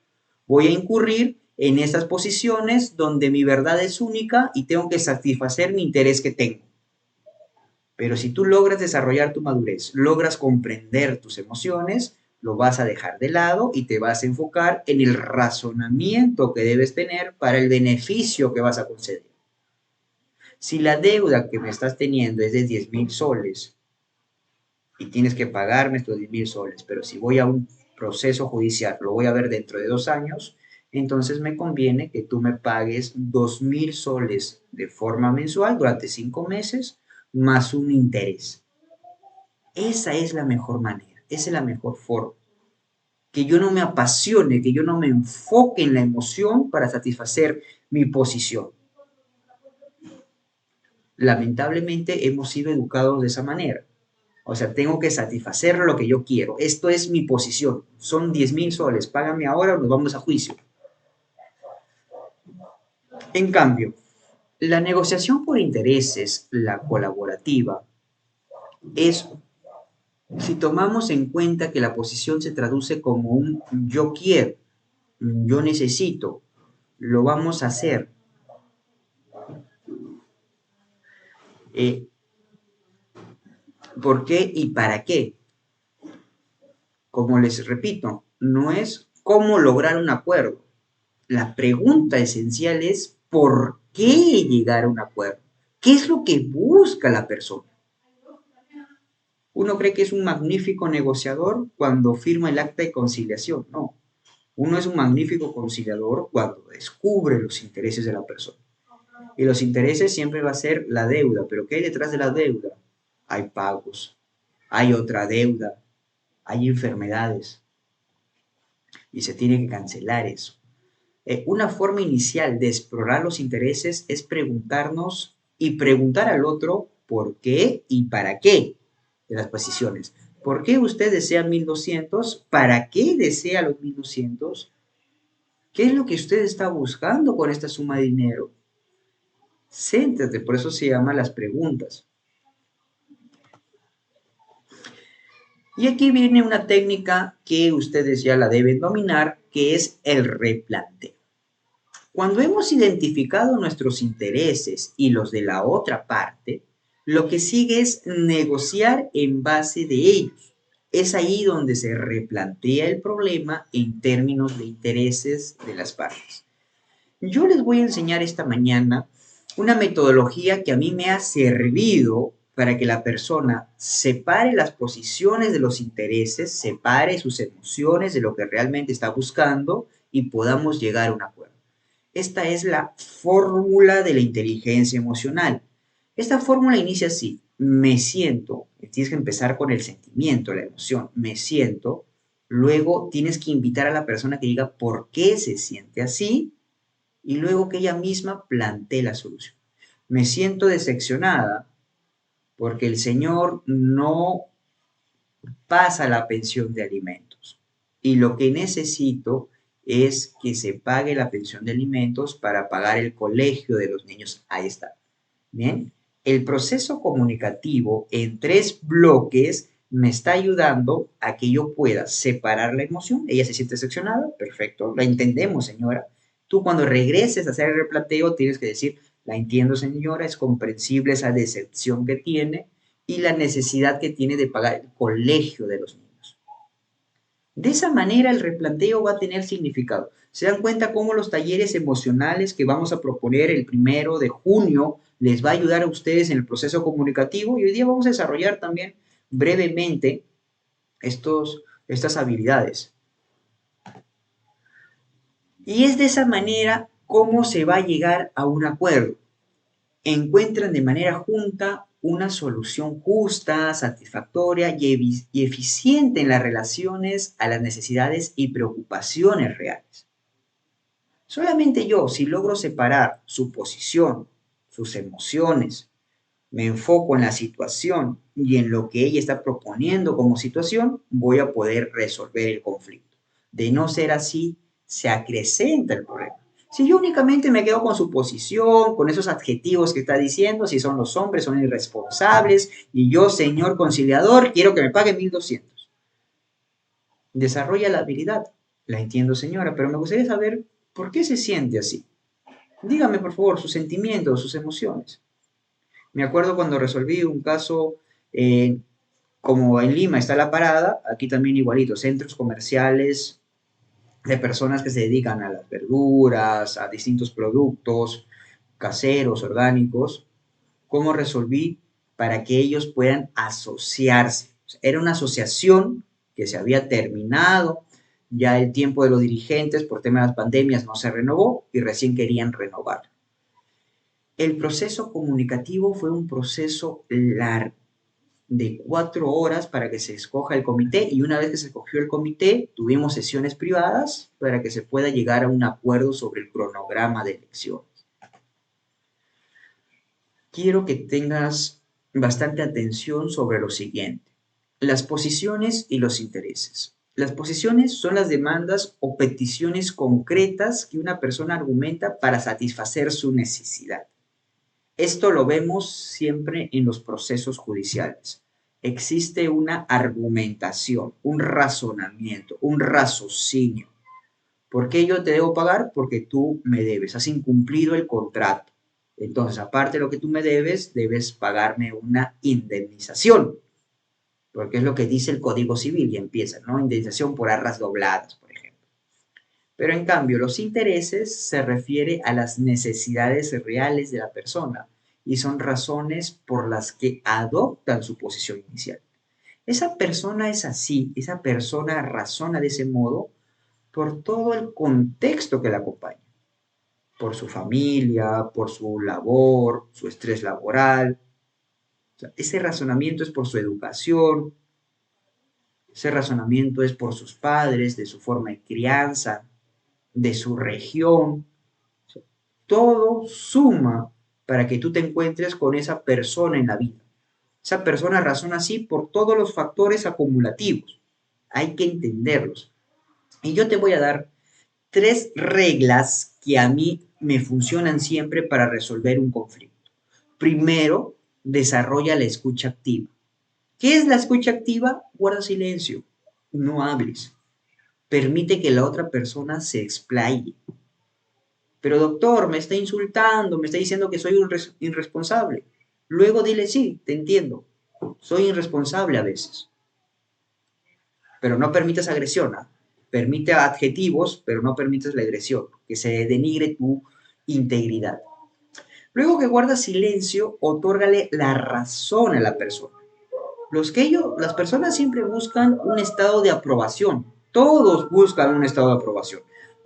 voy a incurrir en esas posiciones donde mi verdad es única y tengo que satisfacer mi interés que tengo. Pero si tú logras desarrollar tu madurez, logras comprender tus emociones, lo vas a dejar de lado y te vas a enfocar en el razonamiento que debes tener para el beneficio que vas a conceder. Si la deuda que me estás teniendo es de 10,000 soles y tienes que pagarme estos 10,000 soles, pero si voy a un proceso judicial, lo voy a ver dentro de 2 años, entonces me conviene que tú me pagues 2,000 soles de forma mensual durante 5 meses más un interés. Esa es la mejor manera, esa es la mejor forma. Que yo no me apasione, que yo no me enfoque en la emoción para satisfacer mi posición. Lamentablemente hemos sido educados de esa manera. O sea, tengo que satisfacer lo que yo quiero. Esto es mi posición. Son 10,000 soles. Págame ahora o nos vamos a juicio. En cambio, la negociación por intereses, la colaborativa, es, si tomamos en cuenta que la posición se traduce como un yo quiero, yo necesito, lo vamos a hacer. ¿Por qué y para qué? Como les repito, no es cómo lograr un acuerdo. La pregunta esencial es ¿por qué llegar a un acuerdo? ¿Qué es lo que busca la persona? Uno cree que es un magnífico negociador cuando firma el acta de conciliación. No, uno es un magnífico conciliador cuando descubre los intereses de la persona. Y los intereses siempre va a ser la deuda, pero ¿qué hay detrás de la deuda? Hay pagos, hay otra deuda, hay enfermedades y se tiene que cancelar eso. Una forma inicial de explorar los intereses es preguntarnos y preguntar al otro por qué y para qué de las posiciones. ¿Por qué usted desea 1.200? ¿Para qué desea los 1.200? ¿Qué es lo que usted está buscando con esta suma de dinero? Céntrate, por eso se llaman las preguntas. Y aquí viene una técnica que ustedes ya la deben dominar, que es el replanteo. Cuando hemos identificado nuestros intereses y los de la otra parte, lo que sigue es negociar en base de ellos. Es ahí donde se replantea el problema en términos de intereses de las partes. Yo les voy a enseñar esta mañana una metodología que a mí me ha servido para que la persona separe las posiciones de los intereses, separe sus emociones de lo que realmente está buscando y podamos llegar a un acuerdo. Esta es la fórmula de la inteligencia emocional. Esta fórmula inicia así: me siento, tienes que empezar con el sentimiento, la emoción, me siento, luego tienes que invitar a la persona que diga por qué se siente así y luego que ella misma plantee la solución. Me siento decepcionada porque el señor no pasa la pensión de alimentos y lo que necesito es que se pague la pensión de alimentos para pagar el colegio de los niños. Ahí está. Bien, el proceso comunicativo en 3 bloques me está ayudando a que yo pueda separar la emoción. Ella se siente decepcionada, perfecto, la entendemos, señora. Tú cuando regreses a hacer el replanteo tienes que decir, la entiendo, señora, es comprensible esa decepción que tiene y la necesidad que tiene de pagar el colegio de los niños. De esa manera el replanteo va a tener significado. ¿Se dan cuenta cómo los talleres emocionales que vamos a proponer el 1 de junio les va a ayudar a ustedes en el proceso comunicativo? Y hoy día vamos a desarrollar también brevemente estas habilidades. Y es de esa manera cómo se va a llegar a un acuerdo. Encuentran de manera junta una solución justa, satisfactoria y eficiente en las relaciones a las necesidades y preocupaciones reales. Solamente yo, si logro separar su posición, sus emociones, me enfoco en la situación y en lo que ella está proponiendo como situación, voy a poder resolver el conflicto. De no ser así, se acrecenta el problema. Si yo únicamente me quedo con su posición, con esos adjetivos que está diciendo, si son los hombres, son irresponsables, y yo, señor conciliador, quiero que me pague 1.200. Desarrolla la habilidad. La entiendo, señora, pero me gustaría saber por qué se siente así. Dígame, por favor, sus sentimientos, sus emociones. Me acuerdo cuando resolví un caso, como en Lima está la parada, aquí también igualito, centros comerciales de personas que se dedican a las verduras, a distintos productos caseros, orgánicos, cómo resolví para que ellos puedan asociarse. O sea, era una asociación que se había terminado, ya el tiempo de los dirigentes por tema de las pandemias no se renovó y recién querían renovar. El proceso comunicativo fue un proceso largo, de 4 horas para que se escoja el comité y una vez que se escogió el comité, tuvimos sesiones privadas para que se pueda llegar a un acuerdo sobre el cronograma de elecciones. Quiero que tengas bastante atención sobre lo siguiente: las posiciones y los intereses. Las posiciones son las demandas o peticiones concretas que una persona argumenta para satisfacer su necesidad. Esto lo vemos siempre en los procesos judiciales. Existe una argumentación, un razonamiento, un raciocinio. ¿Por qué yo te debo pagar? Porque tú me debes, has incumplido el contrato. Entonces, aparte de lo que tú me debes, debes pagarme una indemnización, porque es lo que dice el Código Civil y empieza, ¿no? Indemnización por arras dobladas, por ejemplo. Pero en cambio, los intereses se refiere a las necesidades reales de la persona y son razones por las que adoptan su posición inicial. Esa persona es así, esa persona razona de ese modo por todo el contexto que la acompaña, por su familia, por su labor, su estrés laboral. O sea, ese razonamiento es por su educación, ese razonamiento es por sus padres, de su forma de crianza, de su región. Todo suma para que tú te encuentres con esa persona en la vida. Esa persona razona así por todos los factores acumulativos. Hay que entenderlos. Y yo te voy a dar 3 reglas que a mí me funcionan siempre para resolver un conflicto. Primero, desarrolla la escucha activa. ¿Qué es la escucha activa? Guarda silencio, no hables. Permite que la otra persona se explaye. Pero doctor, me está insultando, me está diciendo que soy un irresponsable. Luego dile, sí, te entiendo, soy irresponsable a veces. Pero no permitas agresión, ¿eh? Permite adjetivos, pero no permitas la agresión, que se denigre tu integridad. Luego que guardas silencio, otórgale la razón a la persona. Las personas siempre buscan un estado de aprobación. Todos buscan un estado de aprobación.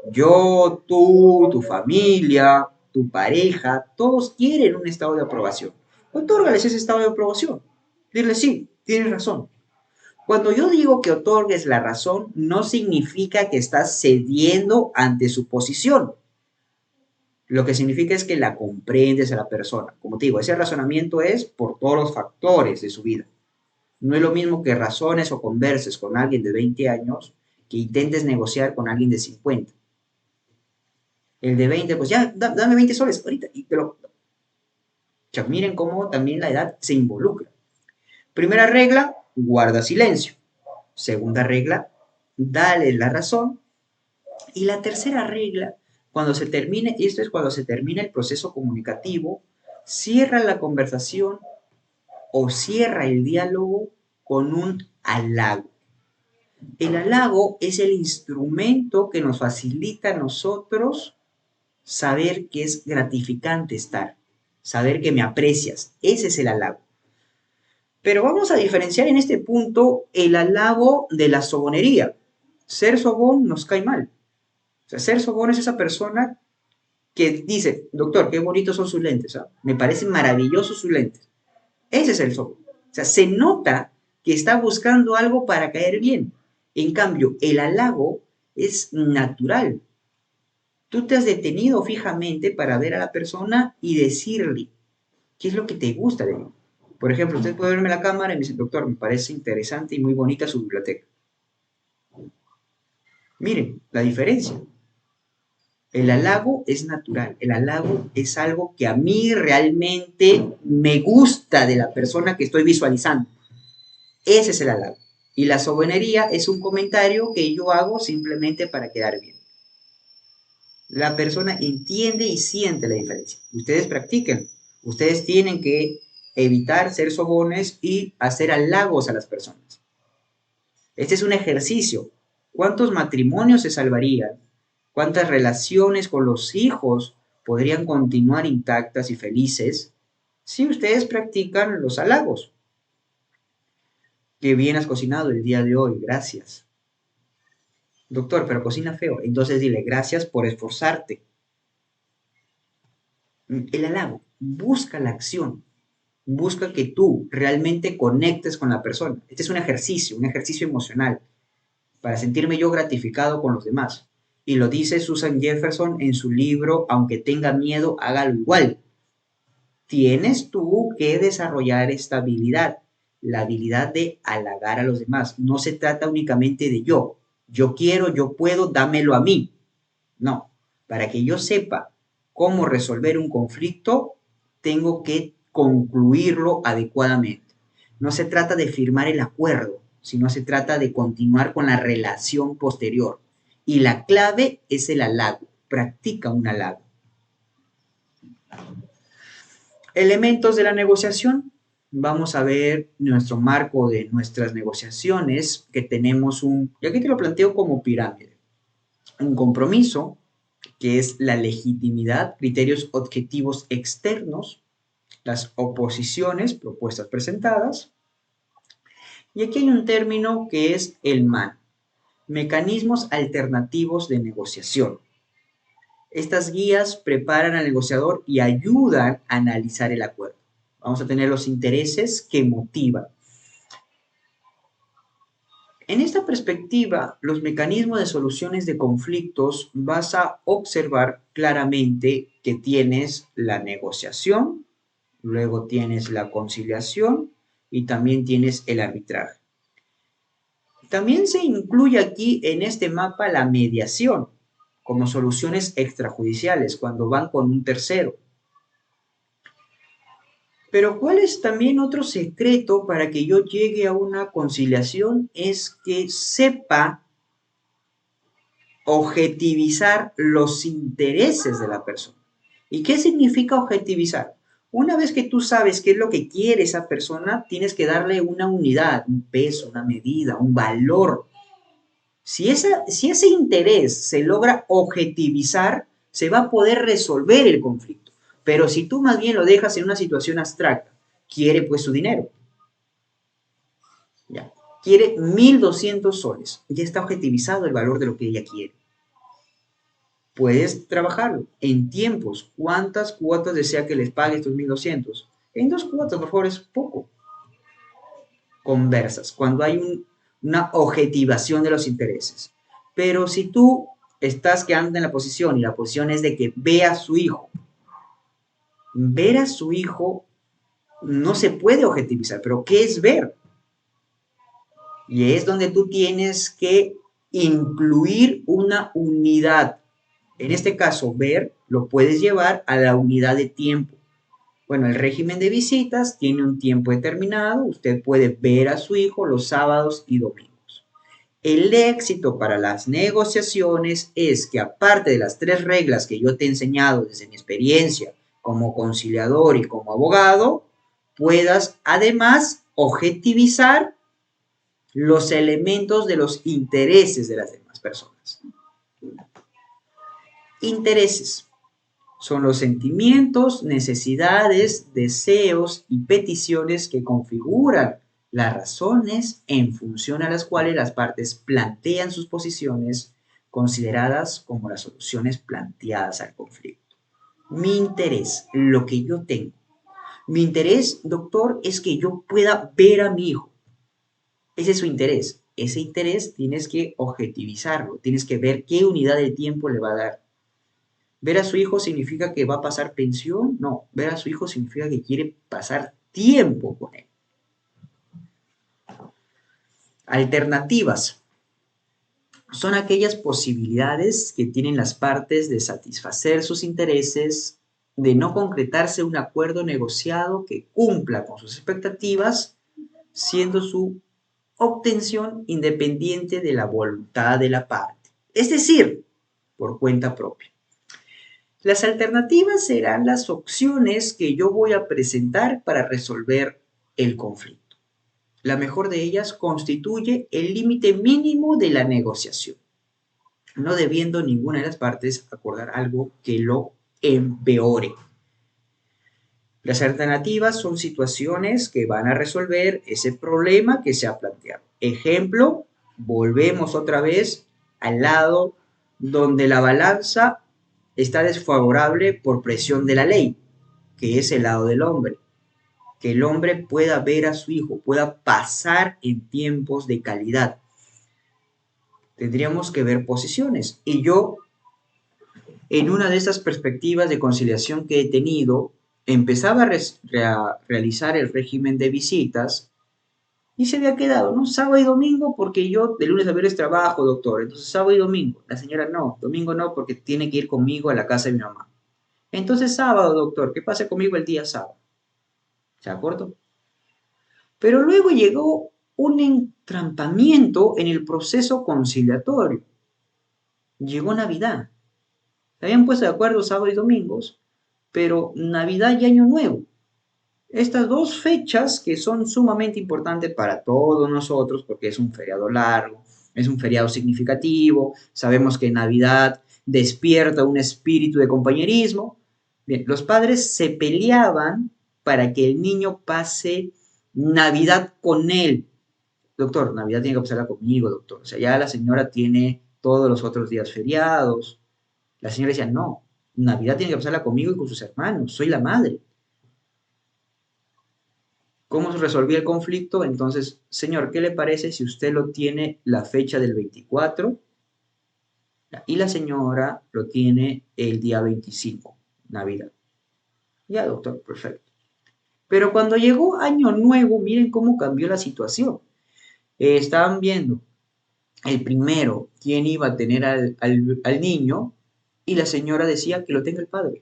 Yo, tú, tu familia, tu pareja, todos quieren un estado de aprobación. Otórgales ese estado de aprobación. Dile, sí, tienes razón. Cuando yo digo que otorgues la razón, no significa que estás cediendo ante su posición. Lo que significa es que la comprendes a la persona. Como te digo, ese razonamiento es por todos los factores de su vida. No es lo mismo que razones o converses con alguien de 20 años que intentes negociar con alguien de 50. El de 20, pues ya, dame 20 soles ahorita. Pero ya, miren cómo también la edad se involucra. Primera regla, guarda silencio. Segunda regla, dale la razón. Y la tercera regla, cuando se termine, y esto es cuando se termina el proceso comunicativo, cierra la conversación o cierra el diálogo con un halago. El halago es el instrumento que nos facilita a nosotros saber que es gratificante estar, saber que me aprecias. Ese es el halago. Pero vamos a diferenciar en este punto el halago de la sobonería. Ser sobón nos cae mal. O sea, ser sobón es esa persona que dice, doctor, qué bonitos son sus lentes, ¿eh? Me parecen maravillosos sus lentes. Ese es el sobón. O sea, se nota que está buscando algo para caer bien. En cambio, el halago es natural. Tú te has detenido fijamente para ver a la persona y decirle qué es lo que te gusta de él. Por ejemplo, usted puede verme la cámara y me dice, doctor, me parece interesante y muy bonita su biblioteca. Miren la diferencia. El halago es natural, el halago es algo que a mí realmente me gusta de la persona que estoy visualizando. Ese es el halago. Y la sobonería es un comentario que yo hago simplemente para quedar bien. La persona entiende y siente la diferencia. Ustedes practiquen. Ustedes tienen que evitar ser sobones y hacer halagos a las personas. Este es un ejercicio. ¿Cuántos matrimonios se salvarían? ¿Cuántas relaciones con los hijos podrían continuar intactas y felices si ustedes practican los halagos? Qué bien has cocinado el día de hoy, gracias. Doctor, pero cocina feo. Entonces dile, gracias por esforzarte. El halago, busca la acción, busca que tú realmente conectes con la persona. Este es un ejercicio emocional, para sentirme yo gratificado con los demás. Y lo dice Susan Jefferson en su libro, Aunque tenga miedo, hágalo igual. Tienes tú que desarrollar esta habilidad, la habilidad de halagar a los demás. No se trata únicamente de yo. Yo quiero, yo puedo, dámelo a mí. No, para que yo sepa cómo resolver un conflicto, tengo que concluirlo adecuadamente. No se trata de firmar el acuerdo, sino se trata de continuar con la relación posterior. Y la clave es el halago. Practica un halago. Elementos de la negociación. Vamos a ver nuestro marco de nuestras negociaciones, que tenemos y aquí te lo planteo como pirámide. Un compromiso, que es la legitimidad, criterios objetivos externos, las oposiciones, propuestas presentadas. Y aquí hay un término que es el MAN, mecanismos alternativos de negociación. Estas guías preparan al negociador y ayudan a analizar el acuerdo. Vamos a tener los intereses que motivan. En esta perspectiva, los mecanismos de soluciones de conflictos vas a observar claramente que tienes la negociación, luego tienes la conciliación y también tienes el arbitraje. También se incluye aquí en este mapa la mediación como soluciones extrajudiciales cuando van con un tercero. Pero ¿cuál es también otro secreto para que yo llegue a una conciliación? Es que sepa objetivizar los intereses de la persona. ¿Y qué significa objetivizar? Una vez que tú sabes qué es lo que quiere esa persona, tienes que darle una unidad, un peso, una medida, un valor. Si ese interés se logra objetivizar, se va a poder resolver el conflicto. Pero si tú más bien lo dejas en una situación abstracta, quiere pues su dinero. Ya. Quiere 1.200 soles. Ya está objetivizado el valor de lo que ella quiere. Puedes trabajarlo en tiempos. ¿Cuántas cuotas desea que les pague estos 1.200? En 2 cuotas, por favor, es poco. Conversas, cuando hay una objetivación de los intereses. Pero si tú estás quedando en la posición y la posición es de que vea a su hijo, ver a su hijo no se puede objetivizar, pero ¿qué es ver? Y es donde tú tienes que incluir una unidad. En este caso, ver lo puedes llevar a la unidad de tiempo. Bueno, el régimen de visitas tiene un tiempo determinado. Usted puede ver a su hijo los sábados y domingos. El éxito para las negociaciones es que aparte de las 3 reglas que yo te he enseñado desde mi experiencia como conciliador y como abogado, puedas además objetivizar los elementos de los intereses de las demás personas. Intereses son los sentimientos, necesidades, deseos y peticiones que configuran las razones en función a las cuales las partes plantean sus posiciones consideradas como las soluciones planteadas al conflicto. Mi interés, lo que yo tengo. Mi interés, doctor, es que yo pueda ver a mi hijo. Ese es su interés. Ese interés tienes que objetivizarlo, tienes que ver qué unidad de tiempo le va a dar. ¿Ver a su hijo significa que va a pasar pensión? No, ver a su hijo significa que quiere pasar tiempo con él. Alternativas son aquellas posibilidades que tienen las partes de satisfacer sus intereses, de no concretarse un acuerdo negociado que cumpla con sus expectativas, siendo su obtención independiente de la voluntad de la parte, es decir, por cuenta propia. Las alternativas serán las opciones que yo voy a presentar para resolver el conflicto. La mejor de ellas constituye el límite mínimo de la negociación, no debiendo ninguna de las partes acordar algo que lo empeore. Las alternativas son situaciones que van a resolver ese problema que se ha planteado. Ejemplo, volvemos otra vez al lado donde la balanza está desfavorable por presión de la ley, que es el lado del hombre. Que el hombre pueda ver a su hijo, pueda pasar en tiempos de calidad. Tendríamos que ver posiciones. Y yo, en una de esas perspectivas de conciliación que he tenido, empezaba a realizar el régimen de visitas y se había quedado, ¿no? Sábado y domingo, porque yo de lunes a viernes trabajo, doctor. Entonces, sábado y domingo. La señora no, domingo no, porque tiene que ir conmigo a la casa de mi mamá. Entonces, sábado, doctor, ¿qué pasa conmigo el día sábado? ¿Se acuerdo? Pero luego llegó un entrampamiento en el proceso conciliatorio. Llegó Navidad. Se habían puesto de acuerdo sábado y domingos, pero Navidad y Año Nuevo. Estas 2 fechas que son sumamente importantes para todos nosotros porque es un feriado largo, es un feriado significativo, sabemos que Navidad despierta un espíritu de compañerismo. Bien, los padres se peleaban para que el niño pase Navidad con él. Doctor, Navidad tiene que pasarla conmigo, doctor. O sea, ya la señora tiene todos los otros días feriados. La señora decía, no, Navidad tiene que pasarla conmigo y con sus hermanos, soy la madre. ¿Cómo se resolvía el conflicto? Entonces, señor, ¿qué le parece si usted lo tiene la fecha del 24 y la señora lo tiene el día 25, Navidad? Ya, doctor, perfecto. Pero cuando llegó Año Nuevo, miren cómo cambió la situación. Estaban viendo el primero quién iba a tener al niño y la señora decía que lo tenga el padre.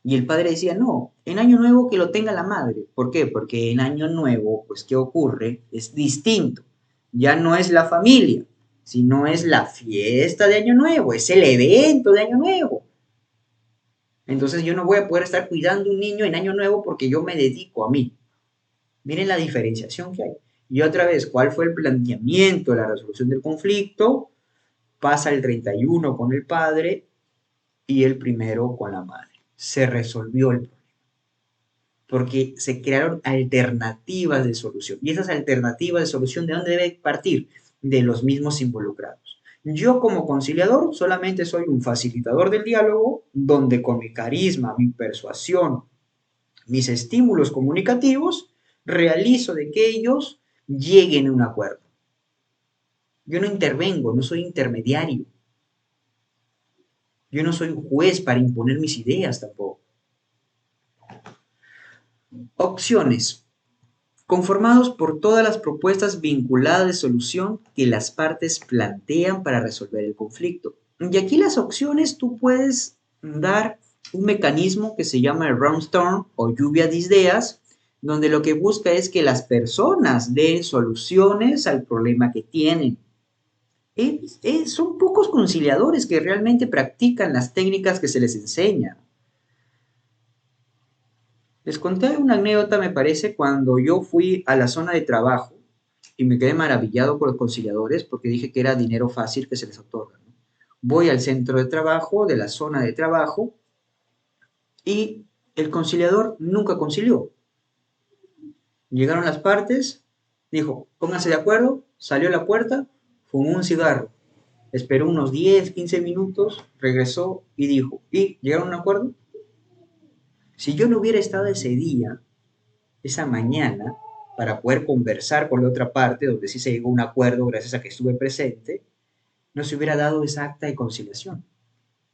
Y el padre decía, no, en Año Nuevo que lo tenga la madre. ¿Por qué? Porque en Año Nuevo, pues, ¿qué ocurre? Es distinto. Ya no es la familia, sino es la fiesta de Año Nuevo, es el evento de Año Nuevo. Entonces yo no voy a poder estar cuidando un niño en Año Nuevo porque yo me dedico a mí. Miren la diferenciación que hay. Y otra vez, ¿cuál fue el planteamiento de la resolución del conflicto? Pasa el 31 con el padre y el primero con la madre. Se resolvió el problema. Porque se crearon alternativas de solución. Y esas alternativas de solución, ¿de dónde debe partir? De los mismos involucrados. Yo como conciliador solamente soy un facilitador del diálogo, donde con mi carisma, mi persuasión, mis estímulos comunicativos, realizo de que ellos lleguen a un acuerdo. Yo no intervengo, no soy intermediario. Yo no soy un juez para imponer mis ideas tampoco. Opciones. Conformados por todas las propuestas vinculadas de solución que las partes plantean para resolver el conflicto. Y aquí las opciones tú puedes dar un mecanismo que se llama el brainstorm o lluvia de ideas, donde lo que busca es que las personas den soluciones al problema que tienen. Son pocos conciliadores que realmente practican las técnicas que se les enseña. Les conté una anécdota, me parece, cuando yo fui a la zona de trabajo y me quedé maravillado con los conciliadores porque dije que era dinero fácil que se les otorga, ¿no? Voy al centro de trabajo, de la zona de trabajo, y el conciliador nunca concilió. Llegaron las partes, dijo, pónganse de acuerdo, salió a la puerta, fumó un cigarro, esperó unos 10, 15 minutos, regresó y dijo, ¿y llegaron a un acuerdo? Si yo no hubiera estado ese día, esa mañana, para poder conversar con la otra parte, donde sí se llegó a un acuerdo gracias a que estuve presente, no se hubiera dado esa acta de conciliación.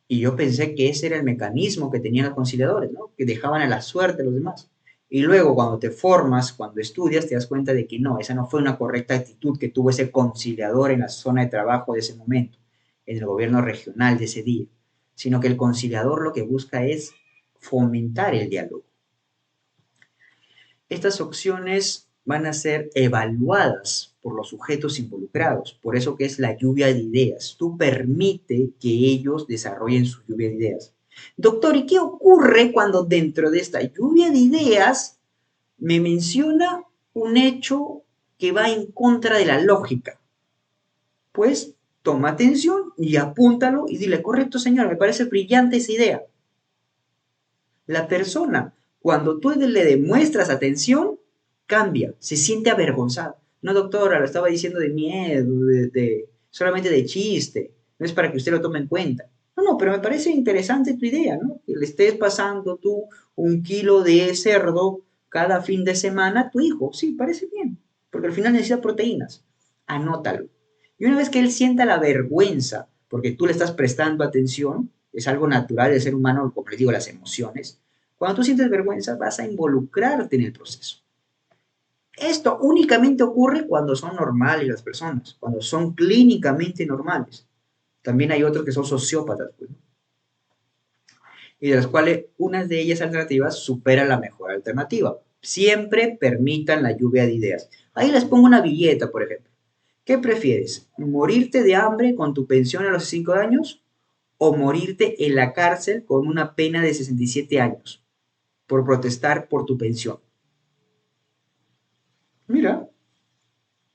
Y yo pensé que ese era el mecanismo que tenían los conciliadores, ¿no? Que dejaban a la suerte a los demás. Y luego cuando te formas, cuando estudias, te das cuenta de que no, esa no fue una correcta actitud que tuvo ese conciliador en la zona de trabajo de ese momento, en el gobierno regional de ese día, sino que el conciliador lo que busca es fomentar el diálogo. Estas opciones van a ser evaluadas por los sujetos involucrados, por eso que es la lluvia de ideas. Tú permite que ellos desarrollen su lluvia de ideas. Doctor, ¿y qué ocurre cuando dentro de esta lluvia de ideas me menciona un hecho que va en contra de la lógica? Pues toma atención y apúntalo y dile, correcto señor, me parece brillante esa idea. La persona, cuando tú le demuestras atención, cambia, se siente avergonzada. No, doctora, lo estaba diciendo de miedo, solamente de chiste, no es para que usted lo tome en cuenta. No, no, pero me parece interesante tu idea, ¿no? Que le estés pasando tú 1 kilo de cerdo cada fin de semana a tu hijo. Sí, parece bien, porque al final necesita proteínas. Anótalo. Y una vez que él sienta la vergüenza, porque tú le estás prestando atención, es algo natural del ser humano, como les digo, las emociones. Cuando tú sientes vergüenza, vas a involucrarte en el proceso. Esto únicamente ocurre cuando son normales las personas, cuando son clínicamente normales. También hay otros que son sociópatas, pues, ¿no? Y de las cuales unas de ellas alternativas superan la mejor alternativa. Siempre permitan la lluvia de ideas. Ahí les pongo una billeta, por ejemplo. ¿Qué prefieres? ¿Morirte de hambre con tu pensión a los 5 años o morirte en la cárcel con una pena de 67 años por protestar por tu pensión? Mira,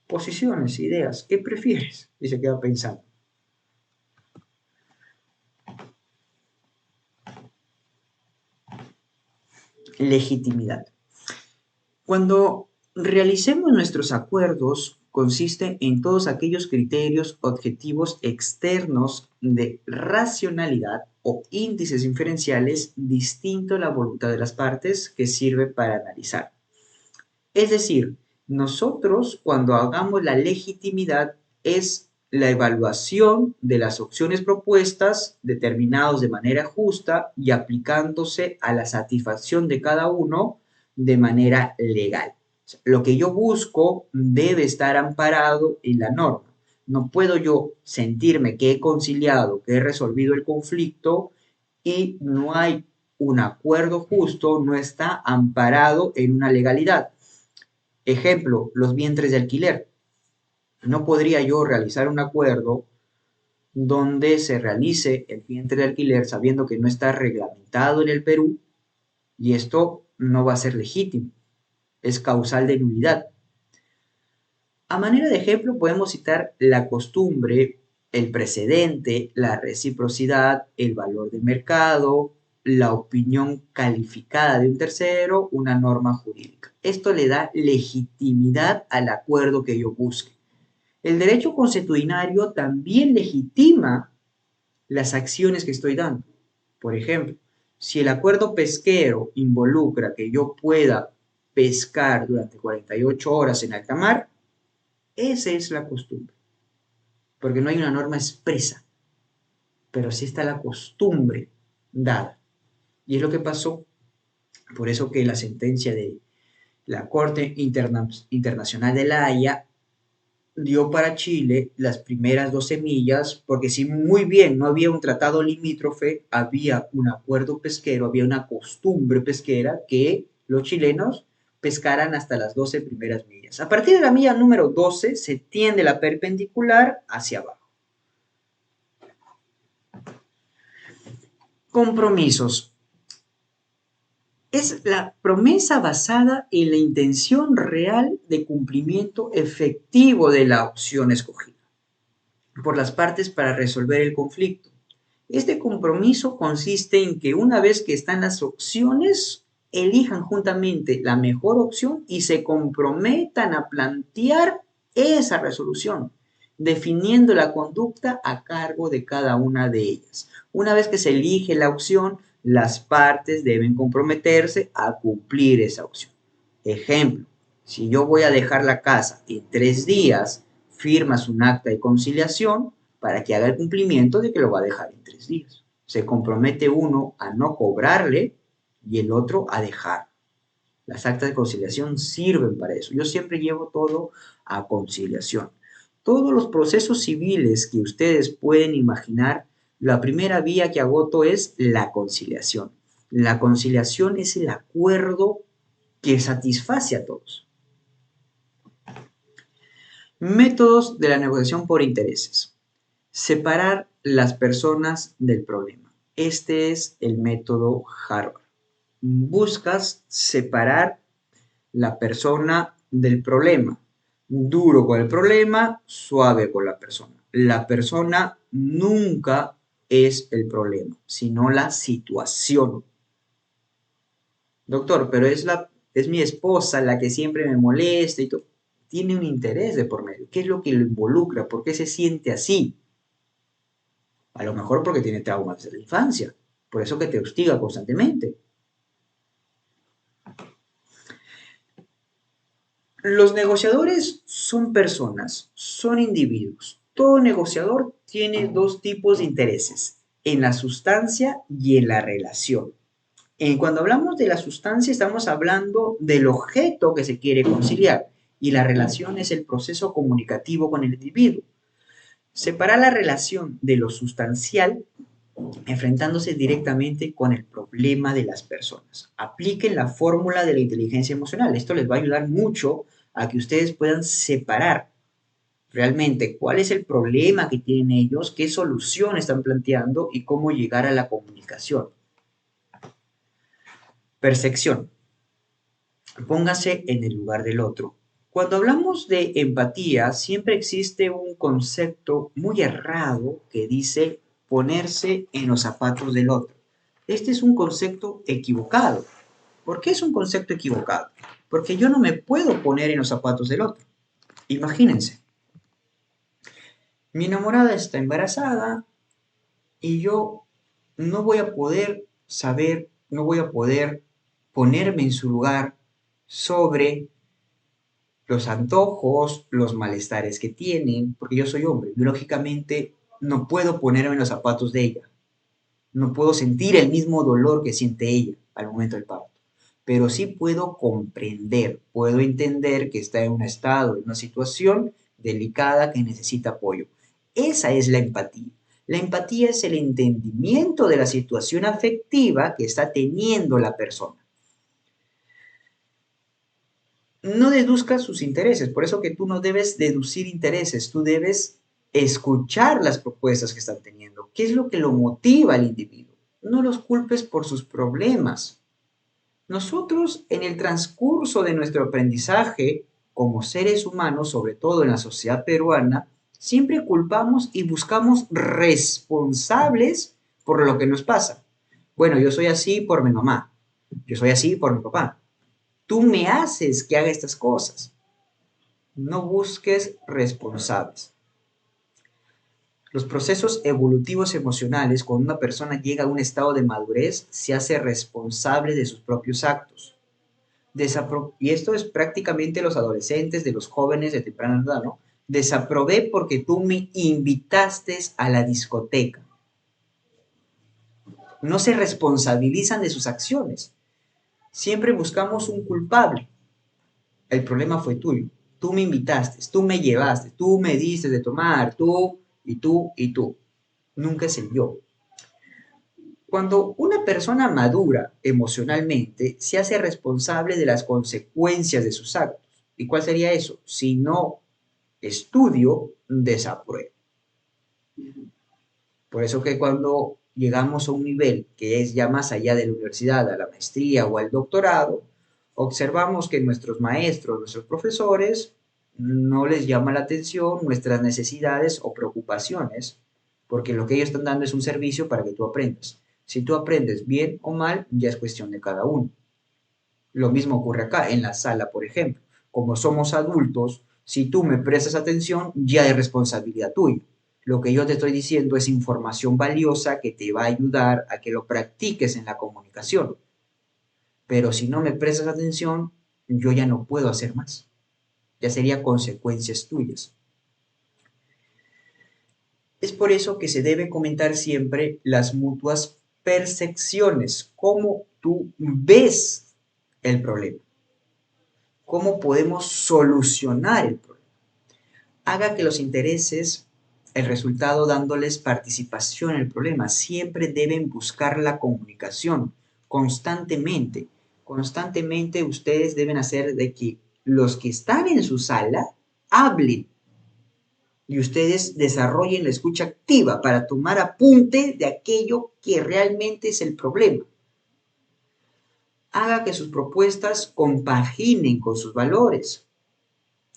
posiciones, ideas, ¿qué prefieres? Y se queda pensando. Legitimidad. Cuando realicemos nuestros acuerdos, consiste en todos aquellos criterios objetivos externos de racionalidad o índices inferenciales distinto a la voluntad de las partes que sirve para analizar. Es decir, nosotros cuando hagamos la legitimidad es la evaluación de las opciones propuestas determinados de manera justa y aplicándose a la satisfacción de cada uno de manera legal. O sea, lo que yo busco debe estar amparado en la norma. No puedo yo sentirme que he conciliado, que he resolvido el conflicto y no hay un acuerdo justo, no está amparado en una legalidad. Ejemplo, los vientres de alquiler. No podría yo realizar un acuerdo donde se realice el vientre de alquiler sabiendo que no está reglamentado en el Perú y esto no va a ser legítimo, es causal de nulidad. A manera de ejemplo podemos citar la costumbre, el precedente, la reciprocidad, el valor de mercado, la opinión calificada de un tercero, una norma jurídica. Esto le da legitimidad al acuerdo que yo busque. El derecho consuetudinario también legitima las acciones que estoy dando. Por ejemplo, si el acuerdo pesquero involucra que yo pueda pescar durante 48 horas en alta mar, esa es la costumbre, porque no hay una norma expresa, pero sí está la costumbre dada. Y es lo que pasó, por eso que la sentencia de la Corte Internacional de la Haya dio para Chile las primeras 12 millas, porque si muy bien no había un tratado limítrofe, había un acuerdo pesquero, había una costumbre pesquera que los chilenos pescaran hasta las 12 primeras millas. A partir de la milla número 12 se tiende la perpendicular hacia abajo. Compromisos. Es la promesa basada en la intención real de cumplimiento efectivo de la opción escogida por las partes para resolver el conflicto. Este compromiso consiste en que una vez que están las opciones, elijan juntamente la mejor opción y se comprometan a plantear esa resolución, definiendo la conducta a cargo de cada una de ellas. Una vez que se elige la opción, las partes deben comprometerse a cumplir esa opción. Ejemplo, si yo voy a dejar la casa en 3 días, firmas un acta de conciliación para que haga el cumplimiento de que lo va a dejar en 3 días. Se compromete uno a no cobrarle y el otro a dejar. Las actas de conciliación sirven para eso. Yo siempre llevo todo a conciliación. Todos los procesos civiles que ustedes pueden imaginar, la primera vía que agoto es la conciliación. La conciliación es el acuerdo que satisface a todos. Métodos de la negociación por intereses. Separar las personas del problema. Este es el método Harvard. Buscas separar la persona del problema. Duro con el problema, suave con la persona. La persona nunca es el problema, sino la situación. Doctor, pero es mi esposa la que siempre me molesta y todo. Tiene un interés de por medio. ¿Qué es lo que lo involucra? ¿Por qué se siente así? A lo mejor porque tiene traumas de la infancia. Por eso que te hostiga constantemente. Los negociadores son personas, son individuos. Todo negociador tiene dos tipos de intereses, en la sustancia y en la relación. Cuando hablamos de la sustancia estamos hablando del objeto que se quiere conciliar y la relación es el proceso comunicativo con el individuo. Separar la relación de lo sustancial enfrentándose directamente con el problema de las personas. Apliquen la fórmula de la inteligencia emocional. Esto les va a ayudar mucho a que ustedes puedan separar realmente cuál es el problema que tienen ellos, qué solución están planteando y cómo llegar a la comunicación. Percepción. Póngase en el lugar del otro. Cuando hablamos de empatía, siempre existe un concepto muy errado que dice ponerse en los zapatos del otro. Este es un concepto equivocado. ¿Por qué es un concepto equivocado? Porque yo no me puedo poner en los zapatos del otro. Imagínense, mi enamorada está embarazada y yo no voy a poder saber, no voy a poder ponerme en su lugar sobre los antojos, los malestares que tienen, porque yo soy hombre, biológicamente no puedo ponerme en los zapatos de ella, no puedo sentir el mismo dolor que siente ella al momento del parto, pero sí puedo comprender, puedo entender que está en un estado, en una situación delicada que necesita apoyo. Esa es la empatía. La empatía es el entendimiento de la situación afectiva que está teniendo la persona. No deduzcas sus intereses, por eso que tú no debes deducir intereses, tú debes escuchar las propuestas que están teniendo. ¿Qué es lo que lo motiva al individuo? No los culpes por sus problemas. Nosotros, en el transcurso de nuestro aprendizaje como seres humanos, sobre todo en la sociedad peruana, siempre culpamos y buscamos responsables por lo que nos pasa. Bueno, yo soy así por mi mamá, yo soy así por mi papá. Tú me haces que haga estas cosas. No busques responsables. Los procesos evolutivos emocionales, cuando una persona llega a un estado de madurez, se hace responsable de sus propios actos. Y esto es prácticamente los adolescentes, de los jóvenes de temprana edad, ¿no? Desaprobé porque tú me invitaste a la discoteca. No se responsabilizan de sus acciones. Siempre buscamos un culpable. El problema fue tuyo. Tú me invitaste, tú me llevaste, tú me diste de tomar, tú y tú y tú. Nunca es el yo. Cuando una persona madura emocionalmente, se hace responsable de las consecuencias de sus actos. ¿Y cuál sería eso? Si no estudio, desapruebo. Por eso que cuando llegamos a un nivel que es ya más allá de la universidad, a la maestría o al doctorado, observamos que nuestros maestros, nuestros profesores, no les llama la atención nuestras necesidades o preocupaciones, porque lo que ellos están dando es un servicio para que tú aprendas. Si tú aprendes bien o mal, ya es cuestión de cada uno. Lo mismo ocurre acá, en la sala, por ejemplo. Como somos adultos, si tú me prestas atención, ya es responsabilidad tuya. Lo que yo te estoy diciendo es información valiosa que te va a ayudar a que lo practiques en la comunicación. Pero si no me prestas atención, yo ya no puedo hacer más. Ya sería consecuencias tuyas. Es por eso que se debe comentar siempre las mutuas percepciones, cómo tú ves el problema, cómo podemos solucionar el problema. Haga que los intereses, el resultado dándoles participación en el problema. Siempre deben buscar la comunicación constantemente. Constantemente ustedes deben hacer de que los que están en su sala hablen y ustedes desarrollen la escucha activa para tomar apunte de aquello que realmente es el problema. Haga que sus propuestas compaginen con sus valores.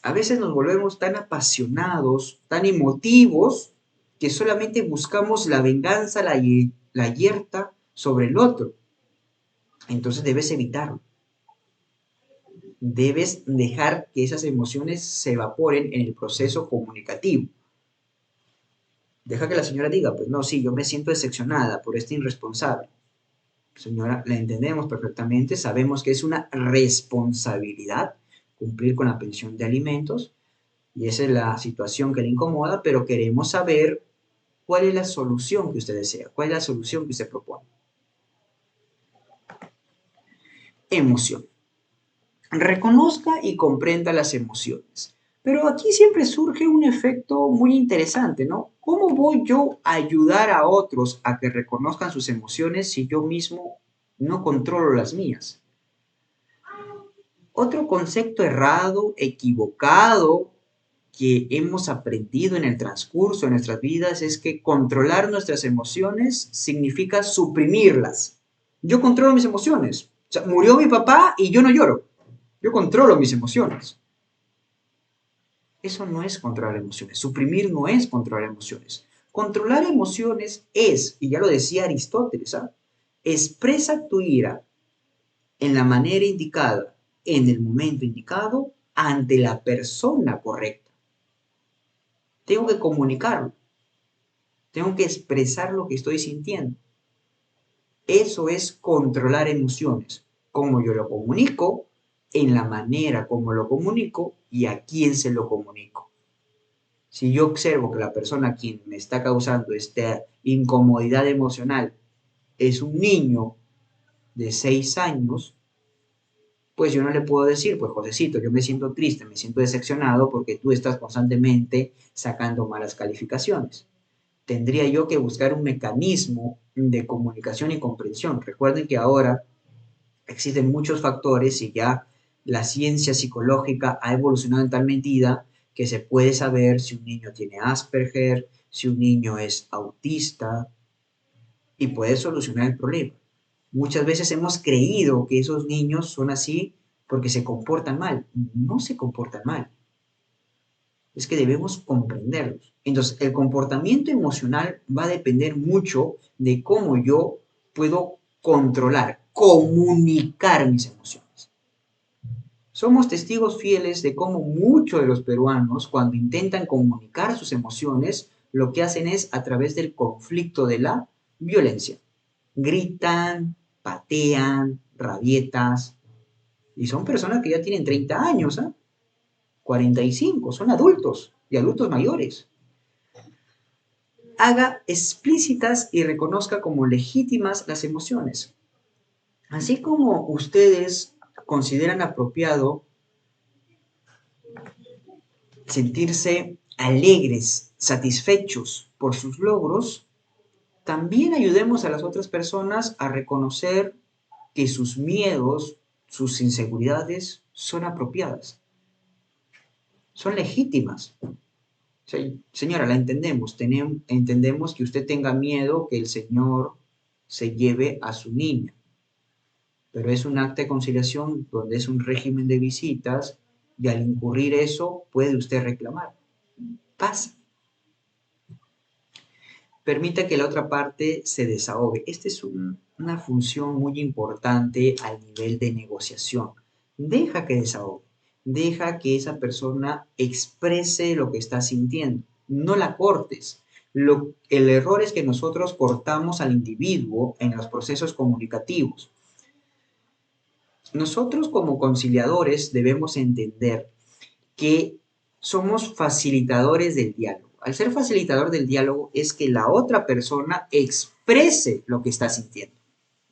A veces nos volvemos tan apasionados, tan emotivos, que solamente buscamos la venganza, la yerta sobre el otro. Entonces debes evitarlo. Debes dejar que esas emociones se evaporen en el proceso comunicativo. Deja que la señora diga, pues no, sí, yo me siento decepcionada por este irresponsable. Señora, la entendemos perfectamente, sabemos que es una responsabilidad cumplir con la pensión de alimentos, y esa es la situación que le incomoda, pero queremos saber cuál es la solución que usted desea, cuál es la solución que usted propone. Emoción. Reconozca y comprenda las emociones. Pero aquí siempre surge un efecto muy interesante, ¿no? ¿Cómo voy yo a ayudar a otros a que reconozcan sus emociones si yo mismo no controlo las mías? Otro concepto errado, equivocado, que hemos aprendido en el transcurso de nuestras vidas es que controlar nuestras emociones significa suprimirlas. Yo controlo mis emociones. O sea, murió mi papá y yo no lloro. Yo controlo mis emociones. Eso no es controlar emociones. Suprimir no es controlar emociones. Controlar emociones es, y ya lo decía Aristóteles, ¿ah? Expresa tu ira en la manera indicada, en el momento indicado, ante la persona correcta. Tengo que comunicarlo. Tengo que expresar lo que estoy sintiendo. Eso es controlar emociones. Como yo lo comunico, en la manera como lo comunico y a quién se lo comunico. Si yo observo que la persona a quien me está causando esta incomodidad emocional es un niño de 6 años, pues yo no le puedo decir, pues Josecito, yo me siento triste, me siento decepcionado porque tú estás constantemente sacando malas calificaciones. Tendría yo que buscar un mecanismo de comunicación y comprensión. Recuerden que ahora existen muchos factores y ya la ciencia psicológica ha evolucionado en tal medida que se puede saber si un niño tiene Asperger, si un niño es autista y puede solucionar el problema. Muchas veces hemos creído que esos niños son así porque se comportan mal. No se comportan mal. Es que debemos comprenderlos. Entonces, el comportamiento emocional va a depender mucho de cómo yo puedo controlar, comunicar mis emociones. Somos testigos fieles de cómo muchos de los peruanos, cuando intentan comunicar sus emociones, lo que hacen es a través del conflicto de la violencia. Gritan, patean, rabietas, y son personas que ya tienen 30 años, ¿eh? 45, son adultos y adultos mayores. Haga explícitas y reconozca como legítimas las emociones. Así como ustedes consideran apropiado sentirse alegres, satisfechos por sus logros, también ayudemos a las otras personas a reconocer que sus miedos, sus inseguridades son apropiadas, son legítimas. Señora, la entendemos, entendemos que usted tenga miedo que el Señor se lleve a su niña, pero es un acta de conciliación donde es un régimen de visitas y al incurrir eso puede usted reclamar. Pasa. Permita que la otra parte se desahogue. Esta es una función muy importante al nivel de negociación. Deja que desahogue. Deja que esa persona exprese lo que está sintiendo. No la cortes. El error es que nosotros cortamos al individuo en los procesos comunicativos. Nosotros como conciliadores debemos entender que somos facilitadores del diálogo. Al ser facilitador del diálogo es que la otra persona exprese lo que está sintiendo.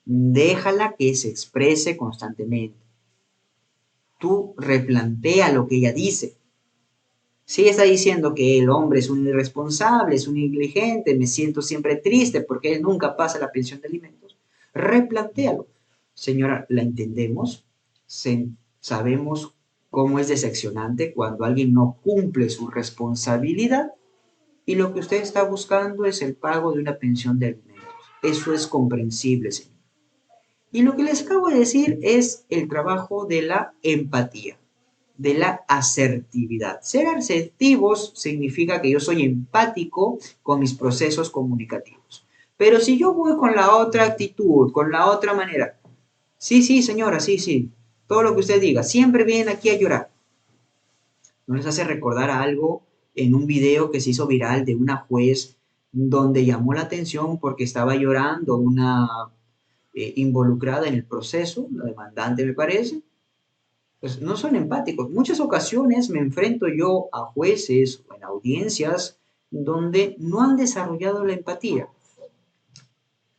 Déjala que se exprese constantemente. Tú replantea lo que ella dice. Si ella está diciendo que el hombre es un irresponsable, es un negligente, me siento siempre triste porque él nunca pasa la pensión de alimentos, replantéalo. Señora, la entendemos, sabemos cómo es decepcionante cuando alguien no cumple su responsabilidad y lo que usted está buscando es el pago de una pensión de alimentos. Eso es comprensible, señor. Y lo que les acabo de decir es el trabajo de la empatía, de la asertividad. Ser asertivos significa que yo soy empático con mis procesos comunicativos. Pero si yo voy con la otra actitud, con la otra manera, sí, sí, señora, sí, sí, todo lo que usted diga, siempre vienen aquí a llorar. ¿No les hace recordar a algo en un video que se hizo viral de una juez donde llamó la atención porque estaba llorando una involucrada en el proceso, la demandante me parece? Pues no son empáticos. Muchas ocasiones me enfrento yo a jueces o en audiencias donde no han desarrollado la empatía.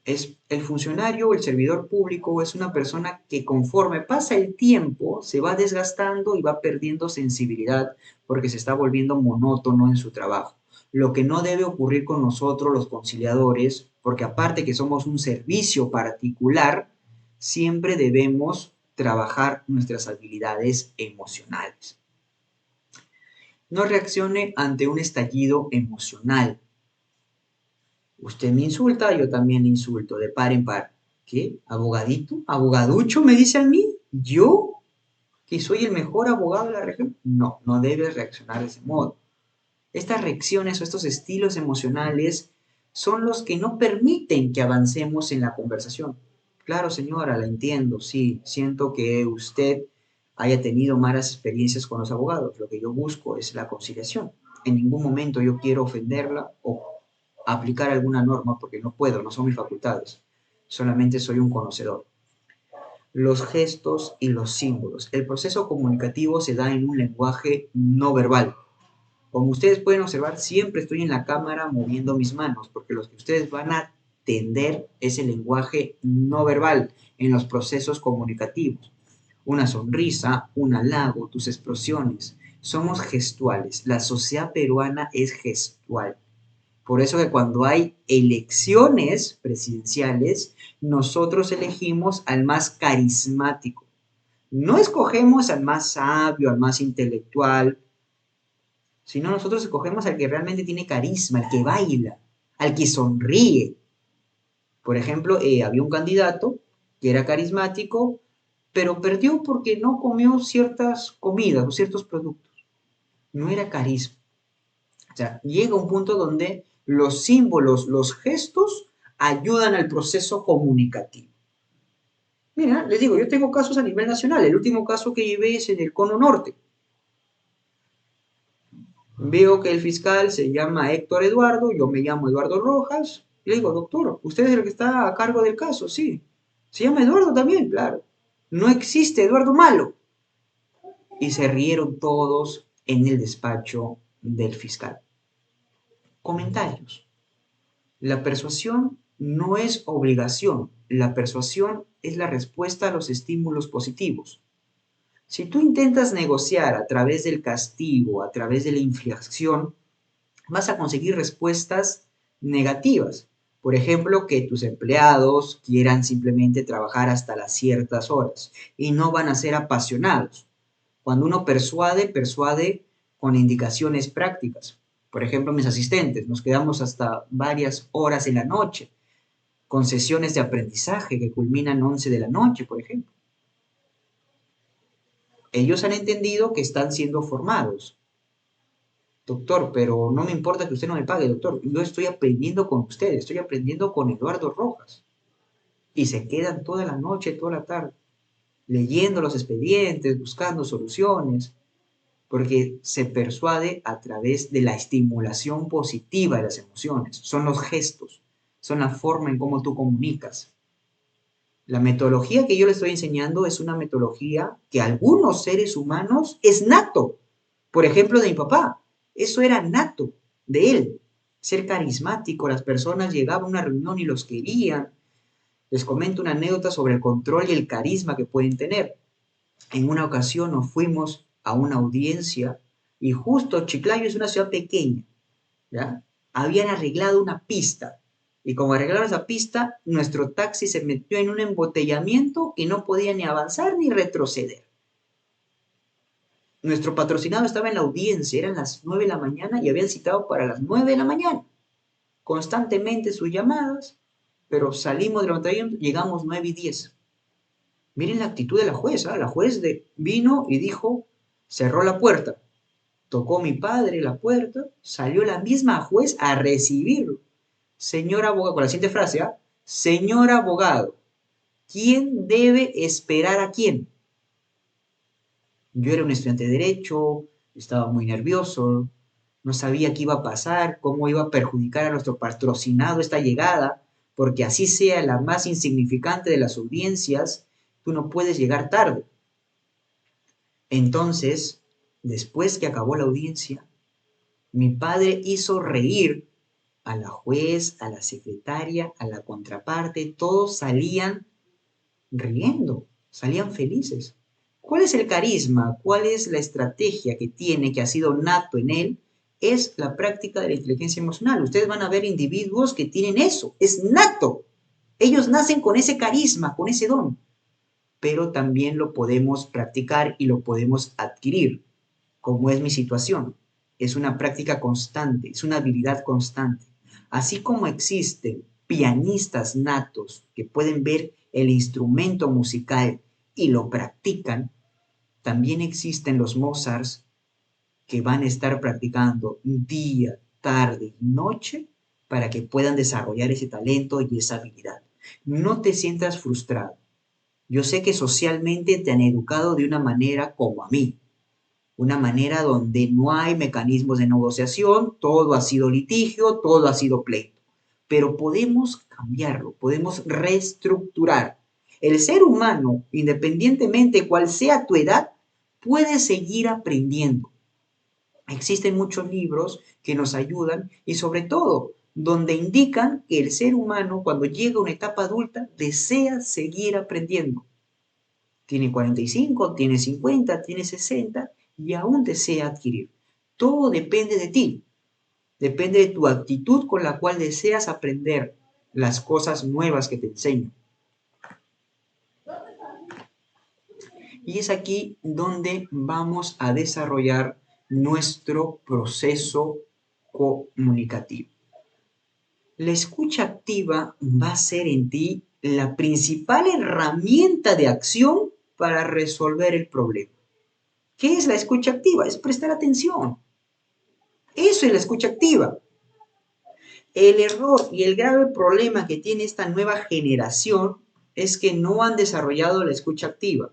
Es el funcionario o el servidor público es una persona que conforme pasa el tiempo se va desgastando y va perdiendo sensibilidad porque se está volviendo monótono en su trabajo. Lo que no debe ocurrir con nosotros los conciliadores, porque aparte que somos un servicio particular, siempre debemos trabajar nuestras habilidades emocionales. No reaccione ante un estallido emocional. Usted me insulta, yo también le insulto, de par en par. ¿Qué? ¿Abogadito? ¿Abogaducho me dice a mí? ¿Yo? ¿Que soy el mejor abogado de la región? No, no debes reaccionar de ese modo. Estas reacciones o estos estilos emocionales son los que no permiten que avancemos en la conversación. Claro, señora, la entiendo, sí, siento que usted haya tenido malas experiencias con los abogados. Lo que yo busco es la conciliación. En ningún momento yo quiero ofenderla o aplicar alguna norma porque no puedo, no son mis facultades. Solamente soy un conocedor. Los gestos y los símbolos. El proceso comunicativo se da en un lenguaje no verbal. Como ustedes pueden observar, siempre estoy en la cámara moviendo mis manos, porque lo que ustedes van a entender es el lenguaje no verbal en los procesos comunicativos. Una sonrisa, un halago, tus explosiones. Somos gestuales. La sociedad peruana es gestual. Por eso que cuando hay elecciones presidenciales, nosotros elegimos al más carismático. No escogemos al más sabio, al más intelectual, sino nosotros escogemos al que realmente tiene carisma, al que baila, al que sonríe. Por ejemplo, había un candidato que era carismático, pero perdió porque no comió ciertas comidas o ciertos productos. No era carisma. O sea, llega un punto donde los símbolos, los gestos ayudan al proceso comunicativo. Mira, les digo, yo tengo casos a nivel nacional. El último caso que llevé es en el Cono Norte. Veo que el fiscal se llama Héctor Eduardo, yo me llamo Eduardo Rojas. Y le digo, doctor, ¿usted es el que está a cargo del caso? Sí. ¿Se llama Eduardo también? Claro. No existe Eduardo Malo. Y se rieron todos en el despacho del fiscal. Comentarios. La persuasión no es obligación, la persuasión es la respuesta a los estímulos positivos. Si tú intentas negociar a través del castigo, a través de la inflación, vas a conseguir respuestas negativas. Por ejemplo, que tus empleados quieran simplemente trabajar hasta las ciertas horas y no van a ser apasionados. Cuando uno persuade, persuade con indicaciones prácticas. Por ejemplo, mis asistentes, nos quedamos hasta varias horas en la noche, con sesiones de aprendizaje que culminan 11 de la noche, por ejemplo. Ellos han entendido que están siendo formados. Doctor, pero no me importa que usted no me pague, doctor. Yo estoy aprendiendo con usted, estoy aprendiendo con Eduardo Rojas. Y se quedan toda la noche, toda la tarde, leyendo los expedientes, buscando soluciones, porque se persuade a través de la estimulación positiva de las emociones. Son los gestos, son la forma en cómo tú comunicas. La metodología que yo le estoy enseñando es una metodología que a algunos seres humanos es nato. Por ejemplo, de mi papá. Eso era nato de él. Ser carismático, las personas llegaban a una reunión y los querían. Les comento una anécdota sobre el control y el carisma que pueden tener. En una ocasión nos fuimos a una audiencia y justo Chiclayo es una ciudad pequeña, ¿ya? Habían arreglado una pista y como arreglaron esa pista, nuestro taxi se metió en un embotellamiento y no podía ni avanzar ni retroceder. Nuestro patrocinado estaba en la audiencia, eran las 9 de la mañana y habían citado para las 9 de la mañana. Constantemente sus llamadas, pero salimos del embotellamiento, llegamos 9:10. Miren la actitud de la jueza. La juez vino y dijo, cerró la puerta. Tocó mi padre la puerta, salió la misma juez a recibirlo. Señor abogado, con la siguiente frase, ¿ah? Señor abogado, ¿quién debe esperar a quién? Yo era un estudiante de Derecho, estaba muy nervioso, no sabía qué iba a pasar, cómo iba a perjudicar a nuestro patrocinado esta llegada, porque así sea la más insignificante de las audiencias, tú no puedes llegar tarde. Entonces, después que acabó la audiencia, mi padre hizo reír a la juez, a la secretaria, a la contraparte, todos salían riendo, salían felices. ¿Cuál es el carisma? ¿Cuál es la estrategia que tiene, que ha sido nato en él? Es la práctica de la inteligencia emocional. Ustedes van a ver individuos que tienen eso, es nato. Ellos nacen con ese carisma, con ese don, pero también lo podemos practicar y lo podemos adquirir, como es mi situación. Es una práctica constante, es una habilidad constante. Así como existen pianistas natos que pueden ver el instrumento musical y lo practican, también existen los Mozarts que van a estar practicando día, tarde y noche para que puedan desarrollar ese talento y esa habilidad. No te sientas frustrado. Yo sé que socialmente te han educado de una manera como a mí, una manera donde no hay mecanismos de negociación, todo ha sido litigio, todo ha sido pleito. Pero podemos cambiarlo, podemos reestructurar. El ser humano, independientemente cuál sea tu edad, puede seguir aprendiendo. Existen muchos libros que nos ayudan y sobre todo donde indican que el ser humano cuando llega a una etapa adulta desea seguir aprendiendo. Tiene 45, tiene 50, tiene 60 y aún desea adquirir. Todo depende de ti. Depende de tu actitud con la cual deseas aprender las cosas nuevas que te enseño. Y es aquí donde vamos a desarrollar nuestro proceso comunicativo. La escucha activa va a ser en ti la principal herramienta de acción para resolver el problema. ¿Qué es la escucha activa? Es prestar atención. Eso es la escucha activa. El error y el grave problema que tiene esta nueva generación es que no han desarrollado la escucha activa.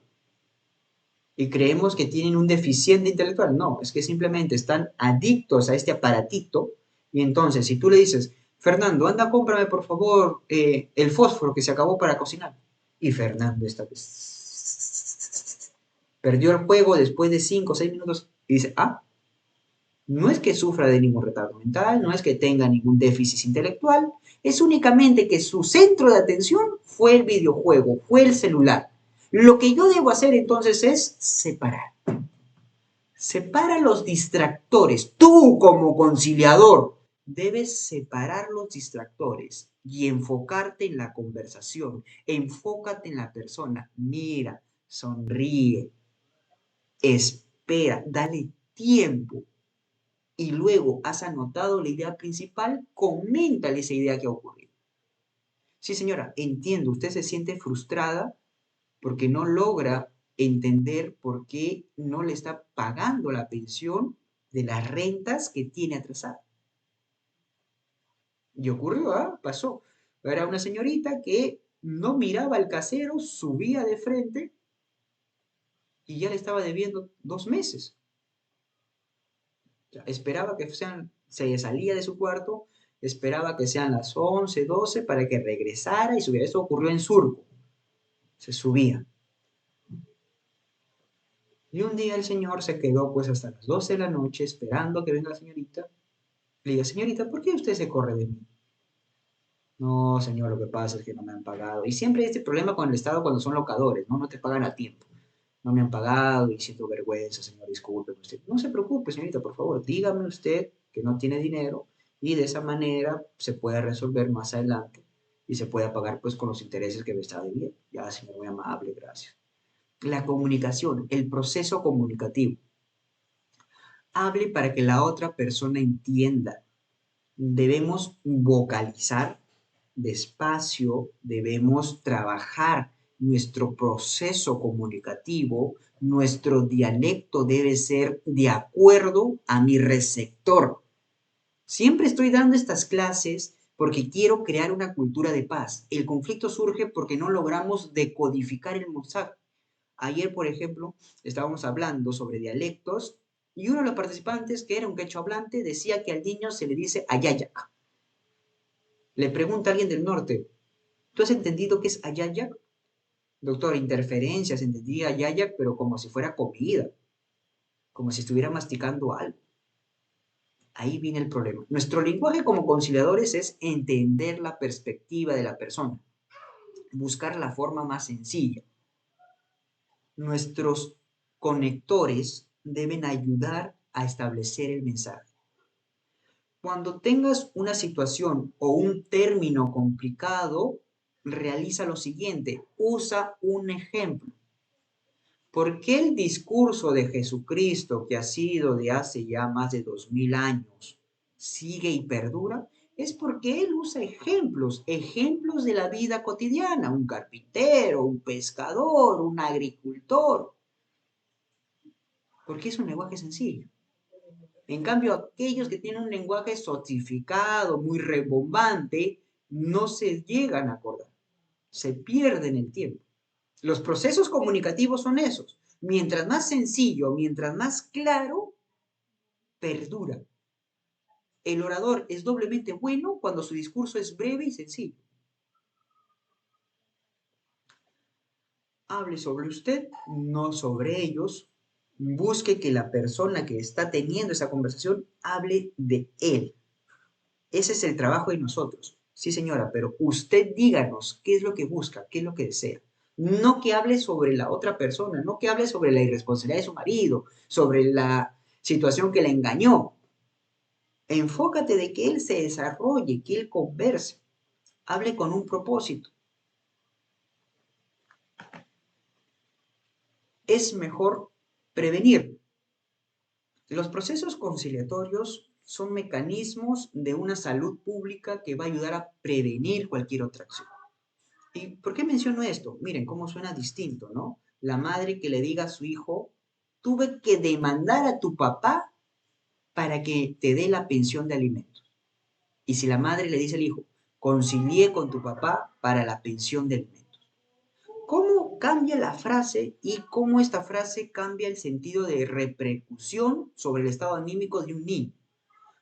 Y creemos que tienen un deficiente intelectual. No, es que simplemente están adictos a este aparatito. Y entonces, si tú le dices, Fernando, anda, cómprame por favor el fósforo que se acabó para cocinar. Y Fernando esta vez perdió el juego después de 5 o 6 minutos y dice, no es que sufra de ningún retardo mental, no es que tenga ningún déficit intelectual, es únicamente que su centro de atención fue el videojuego, fue el celular. Lo que yo debo hacer entonces es separar. Separa los distractores. Tú como conciliador debes separar los distractores y enfocarte en la conversación. Enfócate en la persona. Mira, sonríe, espera, dale tiempo. Y luego has anotado la idea principal, coméntale esa idea que ha ocurrido. Sí, señora, entiendo, usted se siente frustrada porque no logra entender por qué no le está pagando la pensión de las rentas que tiene atrasadas. Y ocurrió, pasó. Era una señorita que no miraba al casero, subía de frente y ya le estaba debiendo 2 meses. O sea, esperaba que se salía de su cuarto, esperaba que sean las 11, 12 para que regresara y subiera. Eso ocurrió en Surco. Se subía. Y un día el señor se quedó pues hasta las 12 de la noche esperando que venga la señorita. Le diga, señorita, ¿por qué usted se corre de mí? No, señor, lo que pasa es que no me han pagado. Y siempre hay este problema con el Estado cuando son locadores, ¿no? No te pagan a tiempo. No me han pagado y siento vergüenza, señor, disculpe usted. No se preocupe, señorita, por favor, dígame usted que no tiene dinero y de esa manera se puede resolver más adelante y se puede pagar pues con los intereses que me está debiendo. Ya, señor, muy amable, gracias. La comunicación, el proceso comunicativo. Hable para que la otra persona entienda. Debemos vocalizar despacio, debemos trabajar nuestro proceso comunicativo, nuestro dialecto debe ser de acuerdo a mi receptor. Siempre estoy dando estas clases porque quiero crear una cultura de paz. El conflicto surge porque no logramos decodificar el mensaje. Ayer, por ejemplo, estábamos hablando sobre dialectos y uno de los participantes, que era un quechua hablante, decía que al niño se le dice ayayac. Le pregunta a alguien del norte, ¿tú has entendido qué es ayayac? Doctor, interferencias, entendí ayayac, pero como si fuera comida, como si estuviera masticando algo. Ahí viene el problema. Nuestro lenguaje como conciliadores es entender la perspectiva de la persona, buscar la forma más sencilla. Nuestros conectores deben ayudar a establecer el mensaje. Cuando tengas una situación o un término complicado, realiza lo siguiente, usa un ejemplo. ¿Por qué el discurso de Jesucristo, que ha sido de hace ya más de 2000 años, sigue y perdura? Es porque él usa ejemplos de la vida cotidiana, un carpintero, un pescador, un agricultor, porque es un lenguaje sencillo. En cambio, aquellos que tienen un lenguaje sofisticado, muy rimbombante, no se llegan a acordar, se pierden el tiempo. Los procesos comunicativos son esos. Mientras más sencillo, mientras más claro, perdura. El orador es doblemente bueno cuando su discurso es breve y sencillo. Hable sobre usted, no sobre ellos. Busque que la persona que está teniendo esa conversación hable de él. Ese es el trabajo de nosotros. Sí, señora, pero usted díganos qué es lo que busca, qué es lo que desea. No que hable sobre la otra persona, no que hable sobre la irresponsabilidad de su marido, sobre la situación que le engañó. Enfócate de que él se desarrolle, que él converse, hable con un propósito. Es mejor prevenir. Los procesos conciliatorios son mecanismos de una salud pública que va a ayudar a prevenir cualquier otra acción. ¿Y por qué menciono esto? Miren cómo suena distinto, ¿no? La madre que le diga a su hijo, tuve que demandar a tu papá para que te dé la pensión de alimentos. Y si la madre le dice al hijo, concilié con tu papá para la pensión de alimentos. ¿Cómo cambia la frase y cómo esta frase cambia el sentido de repercusión sobre el estado anímico de un niño?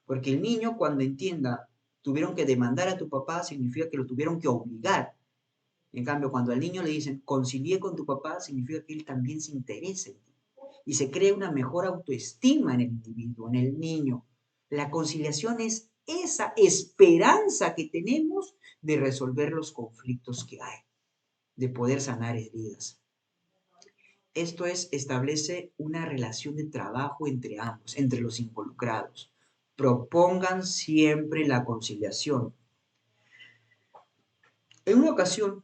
Porque el niño cuando entienda, tuvieron que demandar a tu papá, significa que lo tuvieron que obligar. En cambio, cuando al niño le dicen, concilié con tu papá, significa que él también se interesa en ti. Y se crea una mejor autoestima en el individuo, en el niño. La conciliación es esa esperanza que tenemos de resolver los conflictos que hay, de poder sanar heridas. Esto establece una relación de trabajo entre ambos, entre los involucrados. Propongan siempre la conciliación. En una ocasión,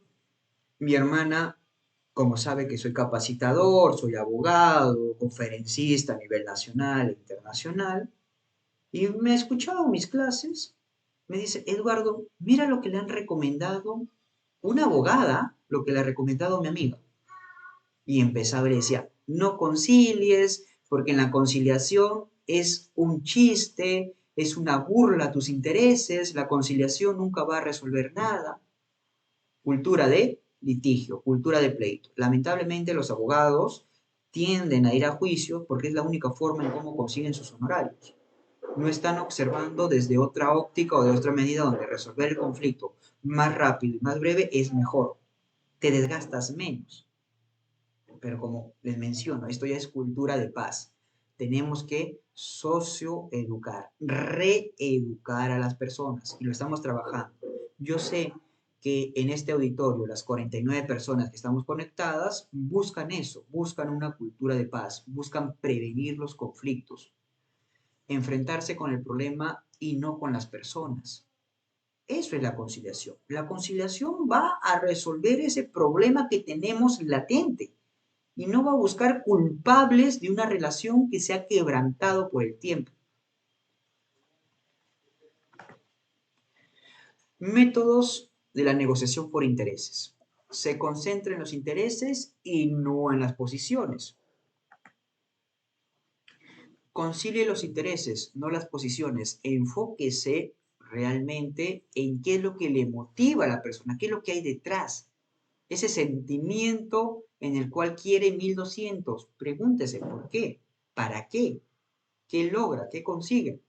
mi hermana, como sabe que soy capacitador, soy abogado, conferencista a nivel nacional e internacional, y me ha escuchado mis clases, me dice, Eduardo, mira lo que le han recomendado una abogada, lo que le ha recomendado mi amiga. Y empezaba y le decía, no concilies, porque en la conciliación es un chiste, es una burla a tus intereses, la conciliación nunca va a resolver nada. Cultura de litigio, cultura de pleito. Lamentablemente los abogados tienden a ir a juicio porque es la única forma en cómo consiguen sus honorarios. No están observando desde otra óptica o de otra medida donde resolver el conflicto más rápido y más breve es mejor. Te desgastas menos. Pero como les menciono, esto ya es cultura de paz. Tenemos que socioeducar, reeducar a las personas y lo estamos trabajando. Yo sé que en este auditorio las 49 personas que estamos conectadas buscan eso, buscan una cultura de paz, buscan prevenir los conflictos, enfrentarse con el problema y no con las personas. Eso es la conciliación. La conciliación va a resolver ese problema que tenemos latente y no va a buscar culpables de una relación que se ha quebrantado por el tiempo. Métodos de la negociación por intereses. Se concentra en los intereses y no en las posiciones. Concilie los intereses, no las posiciones. Enfóquese realmente en qué es lo que le motiva a la persona, qué es lo que hay detrás. Ese sentimiento en el cual quiere 1200. Pregúntese por qué, para qué, qué logra, qué consigue.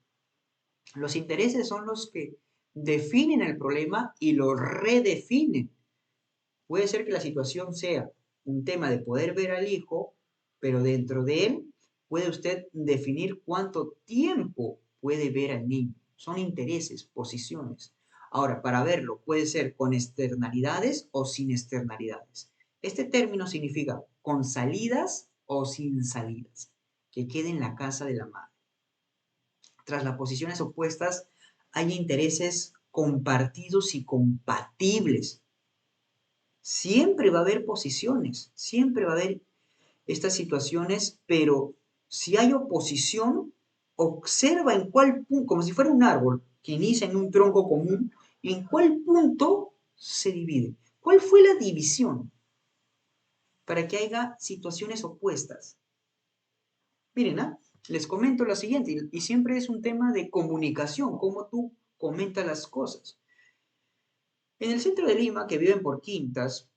Los intereses son los que definen el problema y lo redefinen. Puede ser que la situación sea un tema de poder ver al hijo, pero dentro de él puede usted definir cuánto tiempo puede ver al niño. Son intereses, posiciones. Ahora, para verlo puede ser con externalidades o sin externalidades. Este término significa con salidas o sin salidas, que quede en la casa de la madre. Tras las posiciones opuestas, hay intereses compartidos y compatibles. Siempre va a haber posiciones, siempre va a haber estas situaciones, pero si hay oposición, observa en cuál punto, como si fuera un árbol que inicia en un tronco común, en cuál punto se divide. ¿Cuál fue la división para que haya situaciones opuestas? Miren, les comento lo siguiente, y siempre es un tema de comunicación, cómo tú comentas las cosas. En el centro de Lima, que viven por quintas,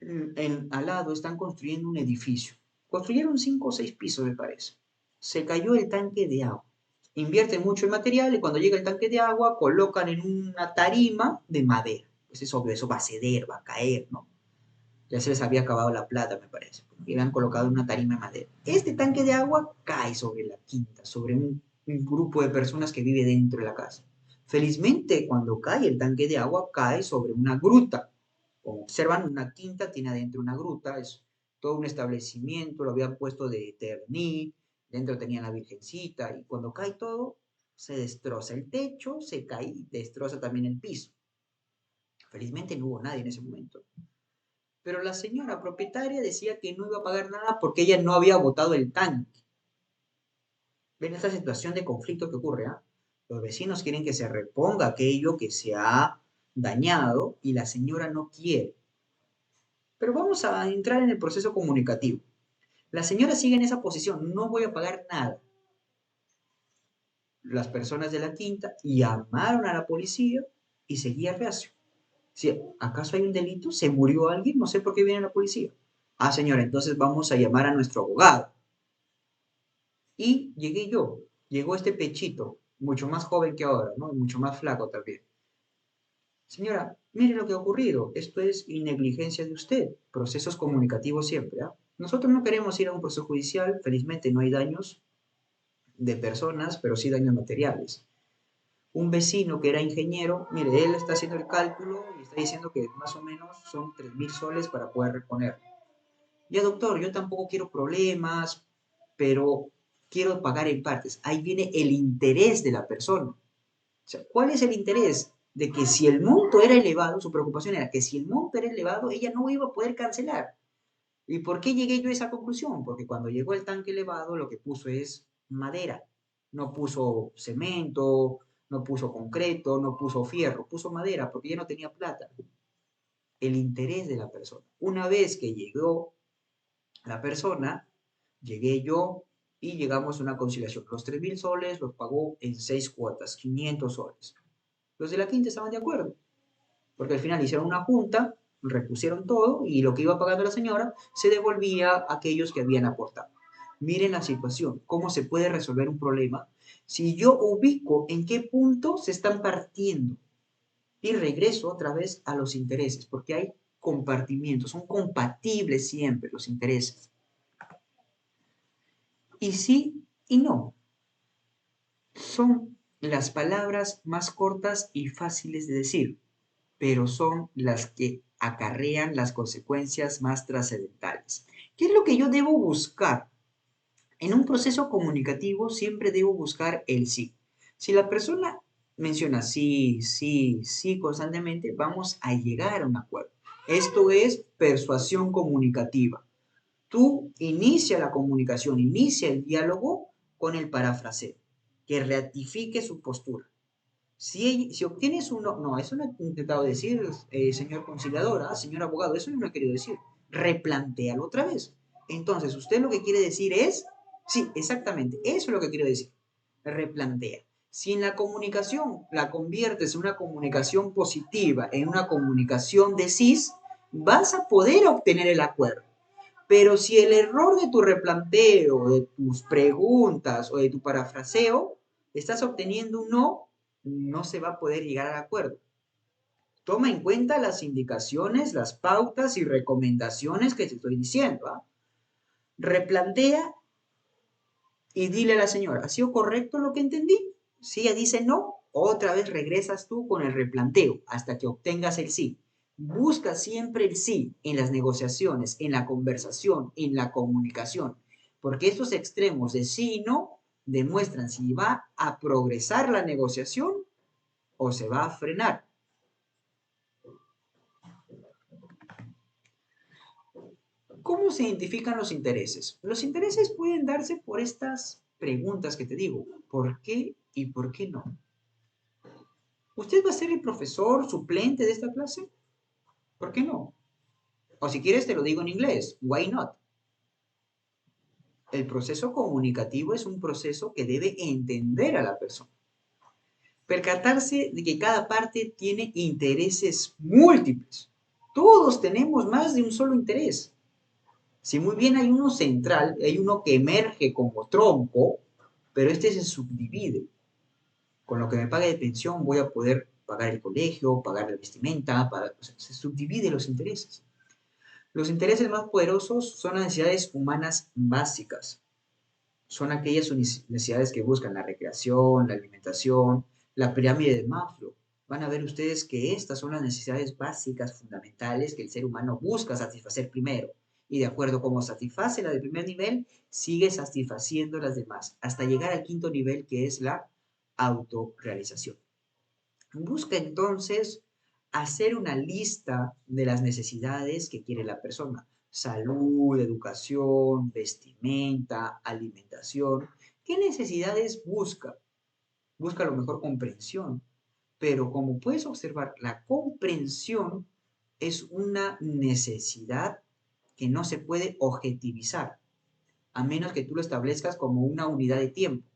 al lado están construyendo un edificio. Construyeron 5 o 6 pisos, me parece. Se cayó el tanque de agua. Invierten mucho en material y cuando llega el tanque de agua colocan en una tarima de madera. Pues es obvio, eso va a ceder, va a caer, ¿no? Ya se les había acabado la plata, me parece. Y habían colocado una tarima de madera. Este tanque de agua cae sobre la quinta, sobre un grupo de personas que vive dentro de la casa. Felizmente, cuando cae el tanque de agua, cae sobre una gruta. Como observan, una quinta tiene adentro una gruta, es todo un establecimiento, lo habían puesto de terní, dentro tenían la virgencita, y cuando cae todo, se destroza el techo, se cae y destroza también el piso. Felizmente no hubo nadie en ese momento. Pero la señora propietaria decía que no iba a pagar nada porque ella no había botado el tanque. ¿Ven esta situación de conflicto que ocurre? Los vecinos quieren que se reponga aquello que se ha dañado y la señora no quiere. Pero vamos a entrar en el proceso comunicativo. La señora sigue en esa posición, no voy a pagar nada. Las personas de la quinta llamaron a la policía y seguía reacio. Si ¿acaso hay un delito? ¿Se murió alguien? No sé por qué viene la policía. Ah, señora, entonces vamos a llamar a nuestro abogado. Y llegué yo, llegó este pechito, mucho más joven que ahora, ¿no? Y mucho más flaco también. Señora, mire lo que ha ocurrido. Esto es negligencia de usted. Procesos comunicativos siempre, ¿ah? Nosotros no queremos ir a un proceso judicial. Felizmente no hay daños de personas, pero sí daños materiales. Un vecino que era ingeniero, mire, él está haciendo el cálculo y está diciendo que más o menos son 3.000 soles para poder reponer. Ya, doctor, yo tampoco quiero problemas, pero quiero pagar en partes. Ahí viene el interés de la persona. O sea, ¿cuál es el interés? De que si el monto era elevado, su preocupación era que si el monto era elevado, ella no iba a poder cancelar. ¿Y por qué llegué yo a esa conclusión? Porque cuando llegó el tanque elevado, lo que puso es madera. No puso cemento, no puso concreto, no puso fierro, puso madera porque ya no tenía plata. El interés de la persona. Una vez que llegó la persona, llegué yo y llegamos a una conciliación. Los 3.000 soles los pagó en 6 cuotas, 500 soles. Los de la quinta estaban de acuerdo, porque al final hicieron una junta, repusieron todo y lo que iba pagando la señora se devolvía a aquellos que habían aportado. Miren la situación, cómo se puede resolver un problema si yo ubico en qué punto se están partiendo y regreso otra vez a los intereses, porque hay compartimientos, son compatibles siempre los intereses. Y sí y no. Son las palabras más cortas y fáciles de decir, pero son las que acarrean las consecuencias más trascendentales. ¿Qué es lo que yo debo buscar? En un proceso comunicativo siempre debo buscar el sí. Si la persona menciona sí, sí, sí constantemente, vamos a llegar a un acuerdo. Esto es persuasión comunicativa. Tú inicia la comunicación, inicia el diálogo con el parafraseo, que ratifique su postura. Si obtienes un no, no, eso no he intentado decir, señor conciliador, señor abogado, eso yo no he querido decir. Replantéalo otra vez. Entonces, usted lo que quiere decir es, sí, exactamente, eso es lo que quiero decir. Replantea. Si en la comunicación la conviertes en una comunicación positiva, en una comunicación de cis, vas a poder obtener el acuerdo. Pero si el error de tu replanteo, de tus preguntas o de tu parafraseo, estás obteniendo un no, no se va a poder llegar al acuerdo. Toma en cuenta las indicaciones, las pautas y recomendaciones que te estoy diciendo. Replantea y dile a la señora, ¿ha sido correcto lo que entendí? Si ella dice no, otra vez regresas tú con el replanteo hasta que obtengas el sí. Busca siempre el sí en las negociaciones, en la conversación, en la comunicación, porque estos extremos de sí y no demuestran si va a progresar la negociación o se va a frenar. ¿Cómo se identifican los intereses? Los intereses pueden darse por estas preguntas que te digo. ¿Por qué y por qué no? ¿Usted va a ser el profesor suplente de esta clase? ¿Por qué no? O si quieres te lo digo en inglés. Why not? El proceso comunicativo es un proceso que debe entender a la persona. Percatarse de que cada parte tiene intereses múltiples. Todos tenemos más de un solo interés. Si muy bien hay uno central, hay uno que emerge como tronco, pero este se subdivide. Con lo que me pague de pensión voy a poder pagar el colegio, pagar la vestimenta, o sea, se subdivide los intereses. Los intereses más poderosos son las necesidades humanas básicas. Son aquellas necesidades que buscan la recreación, la alimentación, la pirámide de Maslow. van a ver ustedes que estas son las necesidades básicas, fundamentales que el ser humano busca satisfacer primero. Y de acuerdo a cómo satisface la del primer nivel, sigue satisfaciendo las demás, hasta llegar al quinto nivel, que es la autorrealización. Busca entonces hacer una lista de las necesidades que quiere la persona. Salud, educación, vestimenta, alimentación. ¿Qué necesidades busca? Busca a lo mejor comprensión, pero como puedes observar, la comprensión es una necesidad que no se puede objetivizar, a menos que tú lo establezcas como una unidad de tiempo.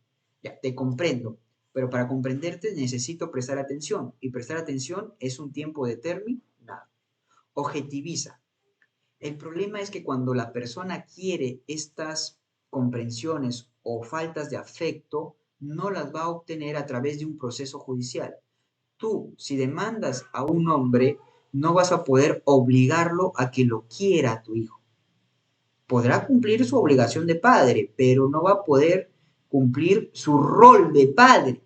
Ya, te comprendo, pero para comprenderte necesito prestar atención, y prestar atención es un tiempo determinado. Objetiviza. El problema es que cuando la persona quiere estas comprensiones o faltas de afecto, no las va a obtener a través de un proceso judicial. Tú, si demandas a un hombre, no vas a poder obligarlo a que lo quiera a tu hijo. Podrá cumplir su obligación de padre, pero no va a poder cumplir su rol de padre,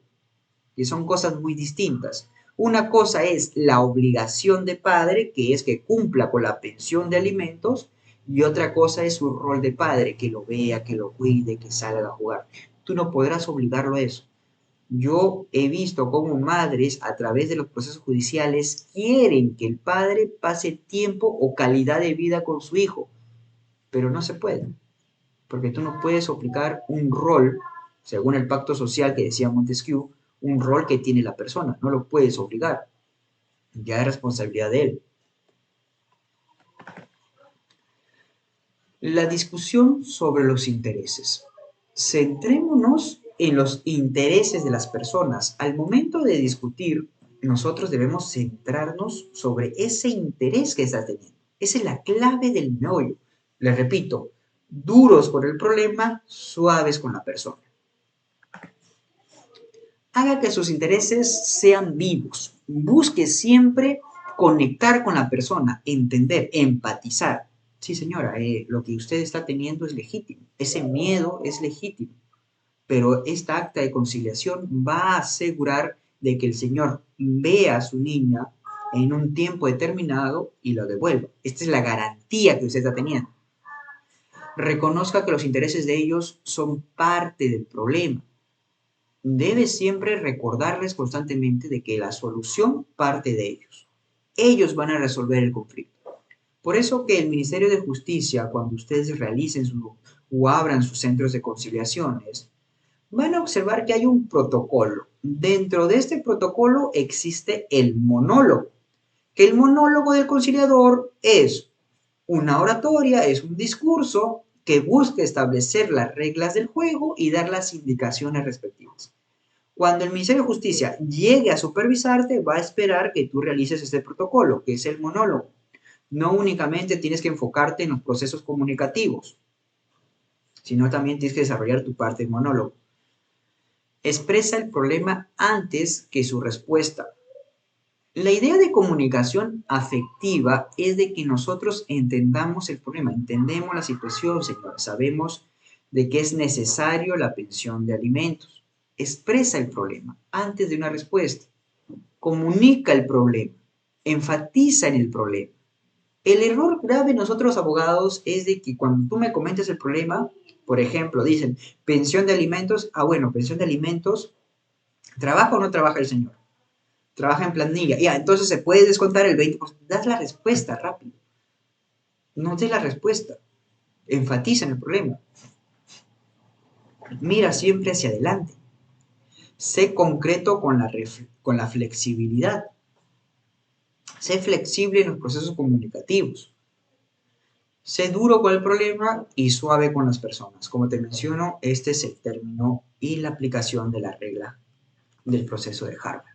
que son cosas muy distintas. Una cosa es la obligación de padre, que es que cumpla con la pensión de alimentos, y otra cosa es su rol de padre, que lo vea, que lo cuide, que salga a jugar. Tú no podrás obligarlo a eso. Yo he visto cómo madres a través de los procesos judiciales quieren que el padre pase tiempo o calidad de vida con su hijo, pero no se puede, porque tú no puedes aplicar un rol, según el pacto social que decía Montesquieu, un rol que tiene la persona, no lo puedes obligar, ya es responsabilidad de él. La discusión sobre los intereses. Centrémonos en los intereses de las personas. Al momento de discutir, nosotros debemos centrarnos sobre ese interés que estás teniendo. Esa es la clave del meollo. Les repito, duros con el problema, suaves con la persona. Haga que sus intereses sean vivos. Busque siempre conectar con la persona, entender, empatizar. Sí, señora, lo que usted está teniendo es legítimo. Ese miedo es legítimo. Pero esta acta de conciliación va a asegurar de que el señor vea a su niña en un tiempo determinado y lo devuelva. Esta es la garantía que usted está teniendo. Reconozca que los intereses de ellos son parte del problema. Debe siempre recordarles constantemente de que la solución parte de ellos. Ellos van a resolver el conflicto. Por eso que el Ministerio de Justicia, cuando ustedes realicen o abran sus centros de conciliaciones, van a observar que hay un protocolo. Dentro de este protocolo existe el monólogo, que el monólogo del conciliador es una oratoria, es un discurso que busca establecer las reglas del juego y dar las indicaciones respectivas. Cuando el Ministerio de Justicia llegue a supervisarte, va a esperar que tú realices este protocolo, que es el monólogo. No únicamente tienes que enfocarte en los procesos comunicativos, sino también tienes que desarrollar tu parte del monólogo. Expresa el problema antes que su respuesta. La idea de comunicación afectiva es de que nosotros entendamos el problema, entendemos la situación, señora, sabemos de que es necesario la pensión de alimentos. Expresa el problema antes de una respuesta. Comunica el problema. Enfatiza en el problema. El error grave nosotros abogados es de que cuando tú me comentas el problema, por ejemplo, dicen pensión de alimentos, bueno, pensión de alimentos, ¿trabaja o no trabaja el señor? Trabaja en planilla, ya, entonces se puede descontar el 20%. Das la respuesta rápido. No des la respuesta. Enfatiza en el problema. Mira siempre hacia adelante. Sé concreto con la flexibilidad. Sé flexible en los procesos comunicativos. Sé duro con el problema y suave con las personas. Como te menciono, este es el término y la aplicación de la regla del proceso de Harvard.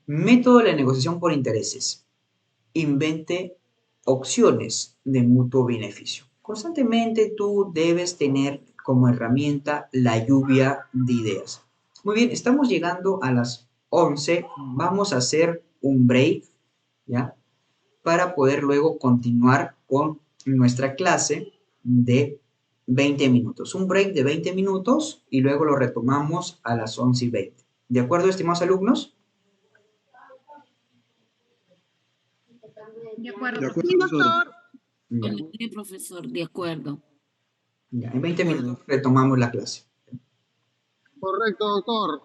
Método de la negociación por intereses. Invente opciones de mutuo beneficio. Constantemente tú debes tener como herramienta la lluvia de ideas. Muy bien, estamos llegando a las 11. Vamos a hacer un break, ¿ya? Para poder luego continuar con nuestra clase de 20 minutos. Un break de 20 minutos y luego lo retomamos a las 11:20. ¿De acuerdo, estimados alumnos? De acuerdo. De acuerdo, Sí, profesor. doctor. Ya, Sí, profesor, de acuerdo. ya, en 20 minutos retomamos la clase. Correcto, doctor.